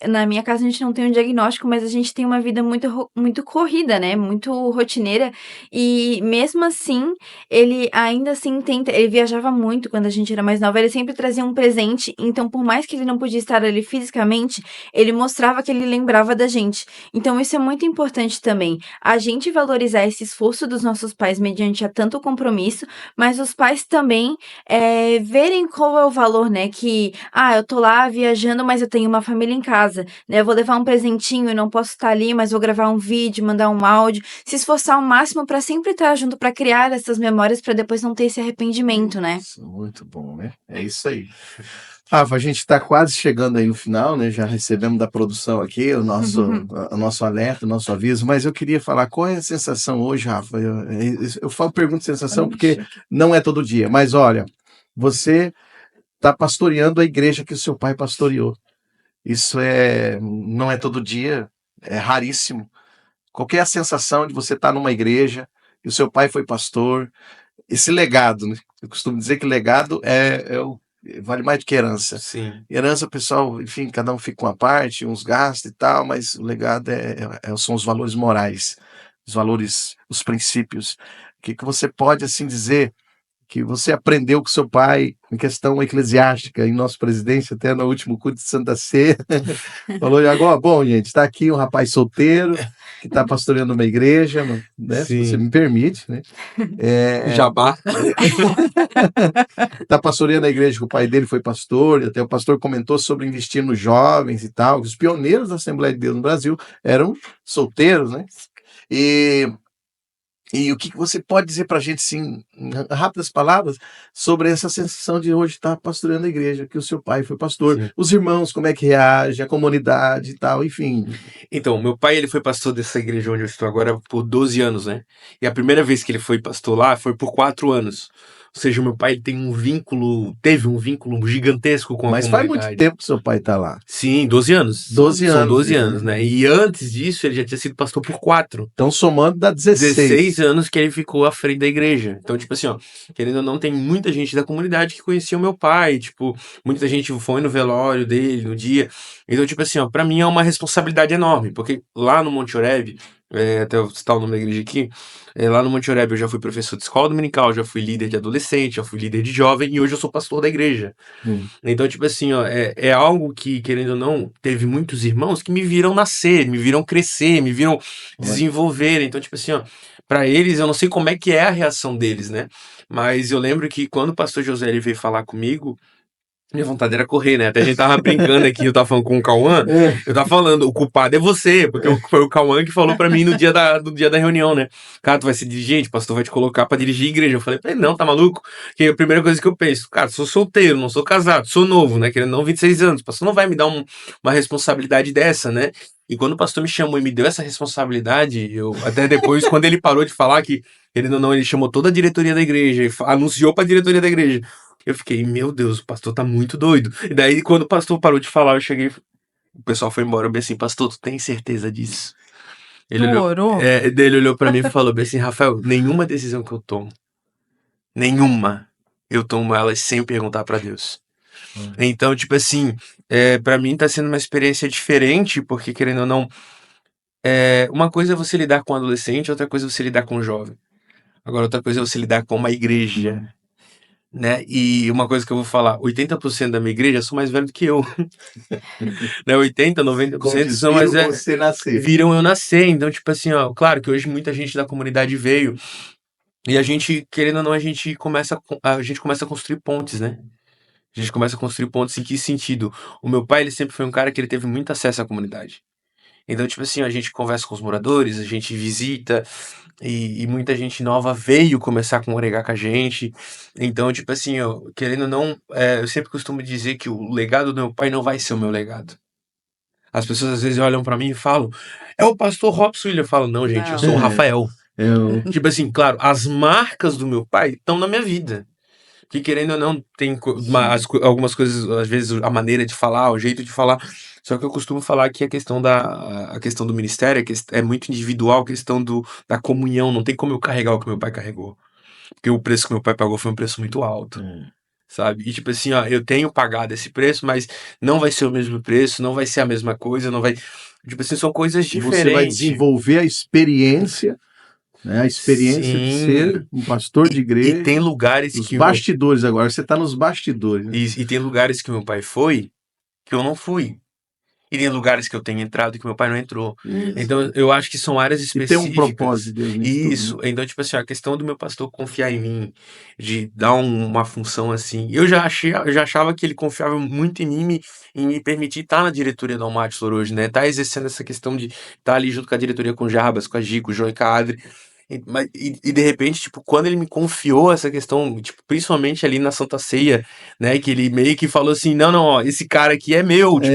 [SPEAKER 3] na minha casa a gente não tem um diagnóstico, mas a gente tem uma vida muito corrida, né? Muito rotineira. E mesmo assim, ele ainda assim ele viajava muito quando a gente era mais nova, ele sempre trazia um presente. Então, por mais que ele não podia estar ali fisicamente, ele mostrava que ele lembrava da gente. Então, isso é muito importante também. A gente valorizar esse esforço dos nossos pais mediante a tanto compromisso, mas os pais também verem qual é o valor, né? Que, eu tô lá viajando, mas eu tenho uma família em casa, né? Eu vou levar um presentinho, eu não posso estar ali, mas vou gravar um vídeo, mandar um áudio, se esforçar ao máximo para sempre estar junto, para criar essas memórias, para depois não ter esse arrependimento, né?
[SPEAKER 1] Muito bom, né? É isso aí. Rafa, a gente está quase chegando aí no final, né? Já recebemos da produção aqui o nosso alerta, o nosso aviso, mas eu queria falar qual é a sensação hoje, Rafa. Eu pergunto sensação porque não é todo dia, mas olha, você está pastoreando a igreja que o seu pai pastoreou. Isso não é todo dia, é raríssimo. Qual que é a sensação de você estar numa igreja e o seu pai foi pastor? Esse legado, né? Eu costumo dizer que legado vale mais do que herança.
[SPEAKER 4] Sim.
[SPEAKER 1] Herança, pessoal, enfim, cada um fica com uma parte, uns gastos e tal, mas o legado são os valores morais, os valores, os princípios. O que você pode, assim, dizer que você aprendeu com seu pai em questão eclesiástica, em nossa presidência, até no último culto de Santa Ceia, falou agora, bom, gente, está aqui um rapaz solteiro que está pastoreando uma igreja, né? Se você me permite, né?
[SPEAKER 4] Jabá.
[SPEAKER 1] Está pastoreando a igreja que o pai dele foi pastor, e até o pastor comentou sobre investir nos jovens e tal, que os pioneiros da Assembleia de Deus no Brasil eram solteiros, né? E o que você pode dizer para a gente, assim, em rápidas palavras, sobre essa sensação de hoje estar pastoreando a igreja, que o seu pai foi pastor, Sim. Os irmãos, como é que reage, a comunidade e tal, enfim.
[SPEAKER 4] Então, meu pai, ele foi pastor dessa igreja onde eu estou agora por 12 anos, né? E a primeira vez que ele foi pastor lá foi por 4 anos. Ou seja, o meu pai teve um vínculo gigantesco com a comunidade.
[SPEAKER 1] Mas faz muito tempo que seu pai está lá.
[SPEAKER 4] Sim, 12 anos.
[SPEAKER 1] 12 anos.
[SPEAKER 4] São 12 anos, né? E antes disso, ele já tinha sido pastor por 4.
[SPEAKER 1] Então, somando, dá
[SPEAKER 4] 16 anos que ele ficou à frente da igreja. Então, tipo assim, ó, querendo ou não, tem muita gente da comunidade que conhecia o meu pai. Tipo, muita gente foi no velório dele, no dia. Então, tipo assim, ó, pra mim é uma responsabilidade enorme. Porque lá no Monte Oreb, até eu citar o nome da igreja aqui, lá no Monte Oreb eu já fui professor de escola dominical, já fui líder de adolescente, já fui líder de jovem e hoje eu sou pastor da igreja. Então, tipo assim, ó, é algo que, querendo ou não, teve muitos irmãos que me viram nascer, me viram crescer, me viram desenvolver. Então, tipo assim, ó, pra eles, eu não sei como é que é a reação deles, né? Mas eu lembro que quando o pastor José ele veio falar comigo, minha vontade era correr, né? Até a gente tava brincando aqui, eu tava falando com o Cauã, eu tava falando, o culpado é você, porque foi o Cauã que falou pra mim no dia da reunião, né? Cara, tu vai ser dirigente, o pastor vai te colocar pra dirigir a igreja. Eu falei, não, tá maluco? Que é a primeira coisa que eu penso, cara, sou solteiro, não sou casado, sou novo, né? Querendo não, 26 anos, o pastor não vai me dar uma responsabilidade dessa, né? E quando o pastor me chamou e me deu essa responsabilidade, eu até depois, quando ele parou de falar que, querendo ou não, ele chamou toda a diretoria da igreja e anunciou pra diretoria da igreja. Eu fiquei, meu Deus, o pastor tá muito doido. E daí, quando o pastor parou de falar, eu cheguei, o pessoal foi embora, eu bem assim, pastor, tu tem certeza disso? Ele olhou pra mim e falou bem assim, Rafael, nenhuma decisão que eu tomo, eu tomo elas sem perguntar pra Deus. Então, tipo assim, pra mim tá sendo uma experiência diferente, porque querendo ou não, uma coisa é você lidar com um adolescente, outra coisa é você lidar com um jovem. Agora, outra coisa é você lidar com uma igreja. Né? E uma coisa que eu vou falar, 80% da minha igreja são mais velhos do que eu. Né? 80, 90% são mais velhos. Viram eu nascer. Então, tipo assim, ó, claro que hoje muita gente da comunidade veio e a gente, querendo ou não, a gente começa a construir pontes, né? A gente começa a construir pontes em que sentido? O meu pai, ele sempre foi um cara que ele teve muito acesso à comunidade. Então, tipo assim, a gente conversa com os moradores, a gente visita, e muita gente nova veio começar a congregar com a gente. Então, tipo assim, querendo ou não, eu sempre costumo dizer que o legado do meu pai não vai ser o meu legado. As pessoas às vezes olham pra mim e falam, é o pastor Robson William. Eu falo, não, gente, eu sou o Rafael. Tipo assim, claro, as marcas do meu pai estão na minha vida. Que querendo ou não, tem
[SPEAKER 1] Sim.
[SPEAKER 4] algumas coisas, às vezes a maneira de falar, o jeito de falar. Só que eu costumo falar que a questão do ministério é muito individual, a questão da comunhão. Não tem como eu carregar o que meu pai carregou. Porque o preço que meu pai pagou foi um preço muito alto. Sabe? E tipo assim, ó, eu tenho pagado esse preço, mas não vai ser o mesmo preço, não vai ser a mesma coisa, não vai. Tipo assim, são coisas
[SPEAKER 1] Você vai
[SPEAKER 4] diferentes.
[SPEAKER 1] desenvolver a experiência, né? A experiência de
[SPEAKER 4] Sim.
[SPEAKER 1] ser um pastor de
[SPEAKER 4] E tem
[SPEAKER 1] igreja,
[SPEAKER 4] lugares
[SPEAKER 1] os
[SPEAKER 4] que meu.
[SPEAKER 1] bastidores agora. Você está nos bastidores, né?
[SPEAKER 4] E tem lugares que meu pai foi que eu não fui. E tem lugares que eu tenho entrado que meu pai não entrou.
[SPEAKER 1] Isso.
[SPEAKER 4] Então, eu acho que são áreas
[SPEAKER 1] E tem um propósito
[SPEAKER 4] específicas.
[SPEAKER 1] de Deus nisso tudo, né?
[SPEAKER 4] Isso. Então, tipo assim, a questão do meu pastor confiar em mim, de dar uma função assim. Eu já achava que ele confiava muito em mim, em me permitir estar na diretoria da Almaty hoje, né? Tá exercendo essa questão de estar ali junto com a diretoria, com o Jarbas, com a Gi, com o João e com a Adri. E de repente, tipo, quando ele me confiou essa questão, tipo, principalmente ali na Santa Ceia, né, que ele meio que falou assim, não, ó, esse cara aqui é meu, tipo,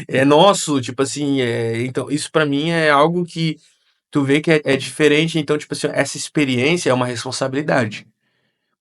[SPEAKER 1] É,
[SPEAKER 4] é nosso, tipo assim, então isso pra mim é algo que tu vê que é diferente, então, tipo assim, essa experiência é uma responsabilidade.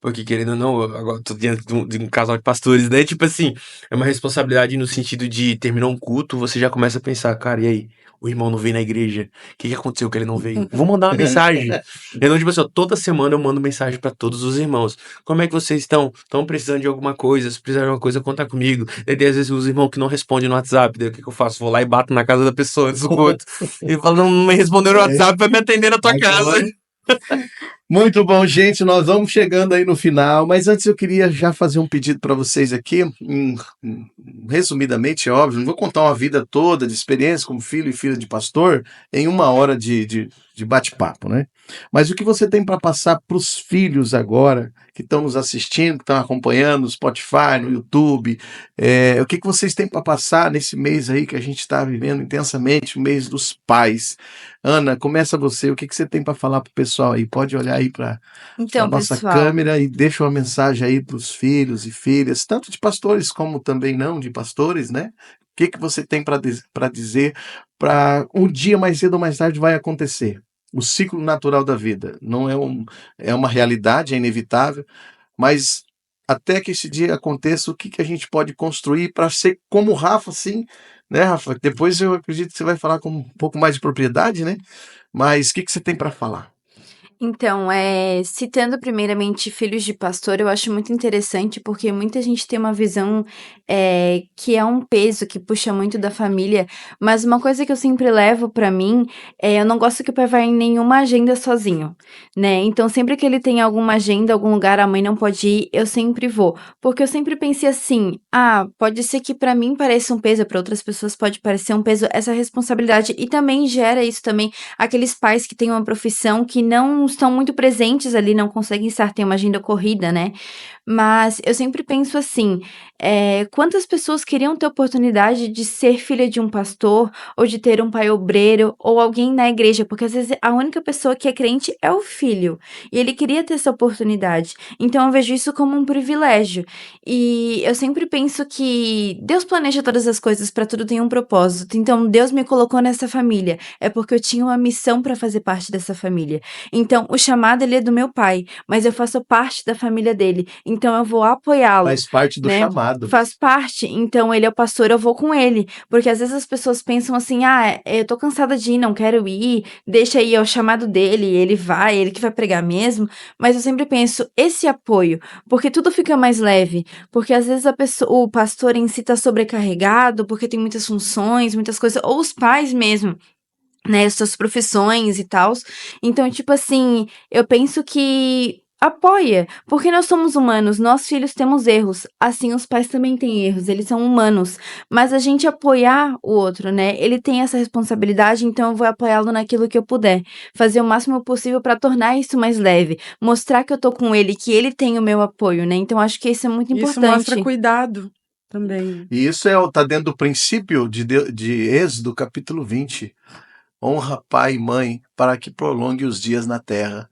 [SPEAKER 4] Porque, querendo ou não, eu agora tô diante de um casal de pastores, né? Tipo assim, é uma responsabilidade no sentido de terminar um culto, você já começa a pensar, cara, e aí? O irmão não veio na igreja. O que aconteceu que ele não veio? Vou mandar uma mensagem. Então, tipo assim, ó, toda semana eu mando mensagem pra todos os irmãos. Como é que vocês estão? Estão precisando de alguma coisa? Se precisar de alguma coisa, conta comigo. Daí, às vezes, os irmãos que não respondem no WhatsApp, daí o que eu faço? Vou lá e bato na casa da pessoa antes do culto. E falo, não me respondeu no WhatsApp, vai me atender na tua casa.
[SPEAKER 1] agora. Muito bom, gente. Nós vamos chegando aí no final, mas antes eu queria já fazer um pedido para vocês aqui, resumidamente, é óbvio. Não vou contar uma vida toda de experiência como filho e filha de pastor em uma hora de bate-papo, né? Mas o que você tem para passar para os filhos agora que estão nos assistindo, que estão acompanhando no Spotify, no YouTube, o que vocês têm para passar nesse mês aí que a gente está vivendo intensamente, o mês dos pais? Ana, começa você. O que você tem para falar para o pessoal aí? Pode olhar aí para
[SPEAKER 3] Então,
[SPEAKER 1] nossa
[SPEAKER 3] pessoal,
[SPEAKER 1] câmera e deixa uma mensagem aí para os filhos e filhas, tanto de pastores como também não de pastores, né? O que você tem para dizer para um dia mais cedo ou mais tarde vai acontecer? O ciclo natural da vida não é uma realidade, é inevitável, mas até que esse dia aconteça, o que a gente pode construir para ser como o Rafa, assim, né, Rafa? Depois eu acredito que você vai falar com um pouco mais de propriedade, né? Mas o que você tem para falar?
[SPEAKER 3] então, citando primeiramente filhos de pastor, eu acho muito interessante porque muita gente tem uma visão que é um peso que puxa muito da família, mas uma coisa que eu sempre levo pra mim eu não gosto que o pai vá em nenhuma agenda sozinho, né? Então, sempre que ele tem alguma agenda, algum lugar, a mãe não pode ir, eu sempre vou, porque eu sempre pensei assim, pode ser que pra mim pareça um peso, pra outras pessoas pode parecer um peso, essa responsabilidade, e também gera isso também aqueles pais que têm uma profissão que não estão muito presentes ali, não conseguem estar, tem uma agenda corrida, né? Mas eu sempre penso assim, quantas pessoas queriam ter oportunidade de ser filha de um pastor, ou de ter um pai obreiro, ou alguém na igreja, porque às vezes a única pessoa que é crente é o filho, e ele queria ter essa oportunidade. Então eu vejo isso como um privilégio. E eu sempre penso que Deus planeja todas as coisas, para tudo tem um propósito. Então Deus me colocou nessa família, é porque eu tinha uma missão para fazer parte dessa família. Então o chamado ele é do meu pai, mas eu faço parte da família dele. Então eu vou apoiá-lo,
[SPEAKER 1] Faz parte do
[SPEAKER 3] né?
[SPEAKER 1] chamado.
[SPEAKER 3] Faz parte, então ele é o pastor, eu vou com ele. Porque às vezes as pessoas pensam assim: eu tô cansada de ir, não quero ir, deixa aí, é o chamado dele, ele vai, ele que vai pregar mesmo. Mas eu sempre penso, esse apoio, porque tudo fica mais leve. Porque às vezes o pastor em si tá sobrecarregado, porque tem muitas funções, muitas coisas, ou os pais mesmo, né, suas profissões e tal. Então, tipo assim, eu penso que apoia, porque nós somos humanos, nós filhos temos erros, assim os pais também têm erros, eles são humanos, mas a gente apoiar o outro, né, ele tem essa responsabilidade, então eu vou apoiá-lo naquilo que eu puder, fazer o máximo possível para tornar isso mais leve, mostrar que eu tô com ele, que ele tem o meu apoio, né, então acho que isso é muito
[SPEAKER 2] Isso mostra
[SPEAKER 3] importante.
[SPEAKER 2] cuidado também.
[SPEAKER 1] E isso tá dentro do princípio de Êxodo, capítulo 20. Honra pai e mãe para que prolongue os dias na terra.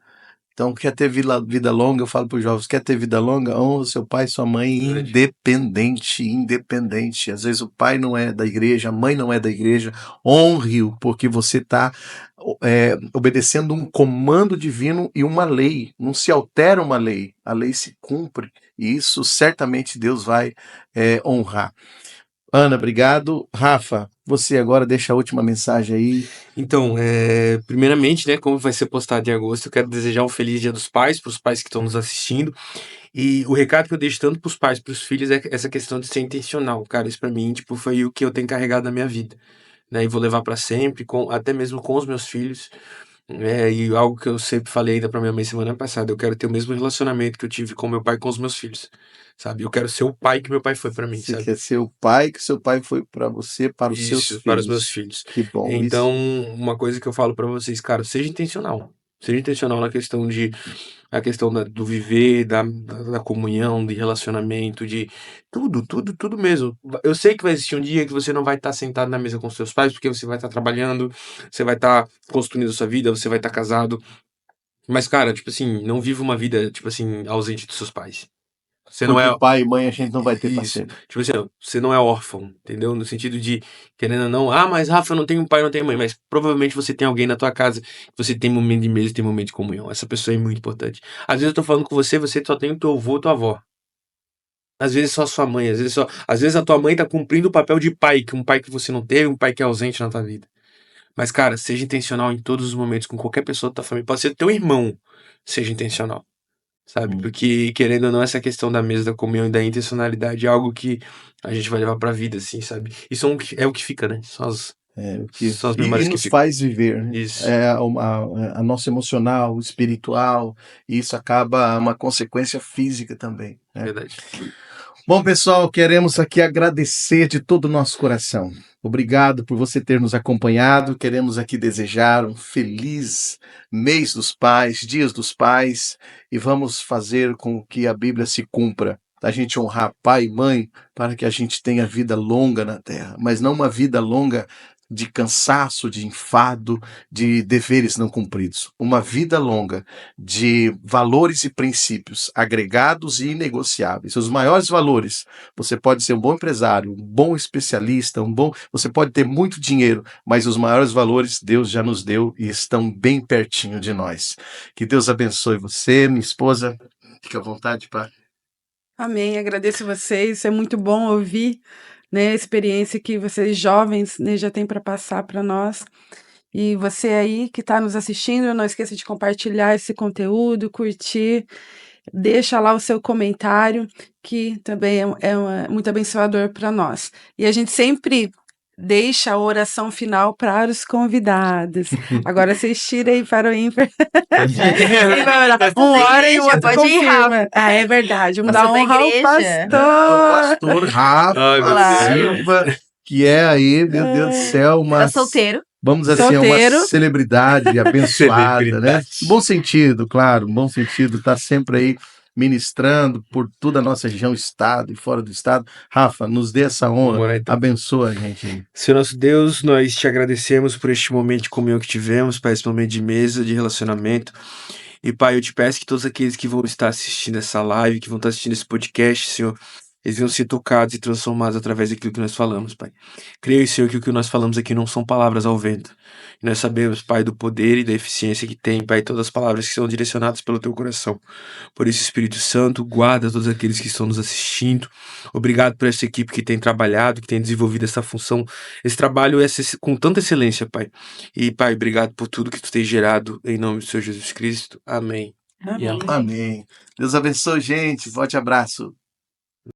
[SPEAKER 1] Então, quer ter vida longa, eu falo para os jovens, quer ter vida longa? Honra seu pai e sua mãe, independente. Às vezes o pai não é da igreja, a mãe não é da igreja, honre-o, porque você está obedecendo um comando divino e uma lei. Não se altera uma lei, a lei se cumpre, e isso certamente Deus vai honrar. Ana, obrigado. Rafa, você agora deixa a última mensagem aí.
[SPEAKER 4] Então, primeiramente, né, como vai ser postado em agosto, eu quero desejar um feliz Dia dos Pais para os pais que estão nos assistindo. E o recado que eu deixo tanto para os pais, para os filhos, é essa questão de ser intencional. Cara, isso para mim, tipo, foi o que eu tenho carregado na minha vida, né? E vou levar para sempre, até mesmo com os meus filhos. E algo que eu sempre falei ainda para minha mãe semana passada, eu quero ter o mesmo relacionamento que eu tive com meu pai com os meus filhos, sabe? Eu quero ser o pai que meu pai foi para mim,
[SPEAKER 1] Você
[SPEAKER 4] sabe?
[SPEAKER 1] quer ser o pai que seu pai foi para você, para os seus
[SPEAKER 4] Isso,
[SPEAKER 1] filhos.
[SPEAKER 4] para os meus filhos.
[SPEAKER 1] Que bom.
[SPEAKER 4] Então, uma coisa que eu falo para vocês, cara, seja intencional. Seja intencional na questão do viver, da comunhão, de relacionamento, de tudo mesmo. Eu sei que vai existir um dia que você não vai estar sentado na mesa com seus pais, porque você vai estar trabalhando, você vai estar construindo a sua vida, você vai estar casado. Mas, cara, tipo assim, não viva uma vida, tipo assim, ausente dos seus pais. Você não
[SPEAKER 1] Porque
[SPEAKER 4] é.
[SPEAKER 1] pai e mãe a gente não vai ter para
[SPEAKER 4] Isso.
[SPEAKER 1] sempre.
[SPEAKER 4] Tipo assim, ó, você não é órfão, entendeu? No sentido de, querendo ou não, mas Rafa, eu não tenho pai, não tenho mãe, mas provavelmente você tem alguém na tua casa que você tem momento de mesa e tem momento de comunhão. Essa pessoa é muito importante. Às vezes eu tô falando com você, você só tem o teu avô, tua avó. Às vezes só a sua mãe, às vezes a tua mãe tá cumprindo o papel de pai, que um pai que você não teve, um pai que é ausente na tua vida. Mas, cara, seja intencional em todos os momentos com qualquer pessoa da tua família. Pode ser teu irmão, seja intencional. Sabe? Porque, querendo ou não, essa questão da mesa da comunhão e da intencionalidade é algo que a gente vai levar pra vida, assim, sabe? Isso é o que fica, né? São as memórias
[SPEAKER 1] E
[SPEAKER 4] que
[SPEAKER 1] nos
[SPEAKER 4] ficam.
[SPEAKER 1] faz viver, né?
[SPEAKER 4] Isso.
[SPEAKER 1] A nossa emocional, espiritual, e isso acaba uma consequência física também, né?
[SPEAKER 4] Verdade.
[SPEAKER 1] Bom, pessoal, queremos aqui agradecer de todo o nosso coração. Obrigado por você ter nos acompanhado. Queremos aqui desejar um feliz mês dos pais, dias dos pais, e vamos fazer com que a Bíblia se cumpra. A gente honrar pai e mãe para que a gente tenha vida longa na terra, mas não uma vida longa de cansaço, de enfado, de deveres não cumpridos. Uma vida longa de valores e princípios agregados e inegociáveis. Os maiores valores, você pode ser um bom empresário, um bom especialista, você pode ter muito dinheiro, mas os maiores valores Deus já nos deu e estão bem pertinho de nós. Que Deus abençoe você, minha esposa. Fique à vontade, pai.
[SPEAKER 2] Amém. Agradeço vocês. É muito bom ouvir, né, a experiência que vocês jovens, né, já têm para passar para nós. E você aí que está nos assistindo, não esqueça de compartilhar esse conteúdo, curtir, deixa lá o seu comentário, que também é muito abençoador para nós. E a gente sempre deixa a oração final para os convidados. Agora vocês tirem para o ímpar. Um hora e o outro
[SPEAKER 3] pode ir,
[SPEAKER 2] confirma. É verdade. Vamos dar honra ao pastor.
[SPEAKER 1] Pastor Rafa Silva, que é aí, meu Deus do céu,
[SPEAKER 3] Tá solteiro.
[SPEAKER 1] Vamos assim,
[SPEAKER 2] Solteiro.
[SPEAKER 1] uma celebridade abençoada, né? Bom sentido, claro, bom sentido, tá sempre aí ministrando por toda a nossa região, estado e fora do estado. Rafa, nos dê essa honra, abençoa a gente.
[SPEAKER 4] Senhor nosso Deus, nós te agradecemos por este momento de comunhão que tivemos, Pai, esse momento de mesa, de relacionamento. E, Pai, eu te peço que todos aqueles que vão estar assistindo essa live, que vão estar assistindo esse podcast, Senhor, eles venham ser tocados e transformados através daquilo que nós falamos, Pai. Creio, Senhor, que o que nós falamos aqui não são palavras ao vento. E nós sabemos, Pai, do poder e da eficiência que tem, Pai, todas as palavras que são direcionadas pelo Teu coração. Por isso, Espírito Santo, guarda todos aqueles que estão nos assistindo. Obrigado por essa equipe que tem trabalhado, que tem desenvolvido essa função, esse trabalho com tanta excelência, Pai. E, Pai, obrigado por tudo que Tu tens gerado, em nome do Senhor Jesus Cristo. Amém.
[SPEAKER 2] Amém.
[SPEAKER 1] Amém. Deus abençoe, gente. Forte abraço.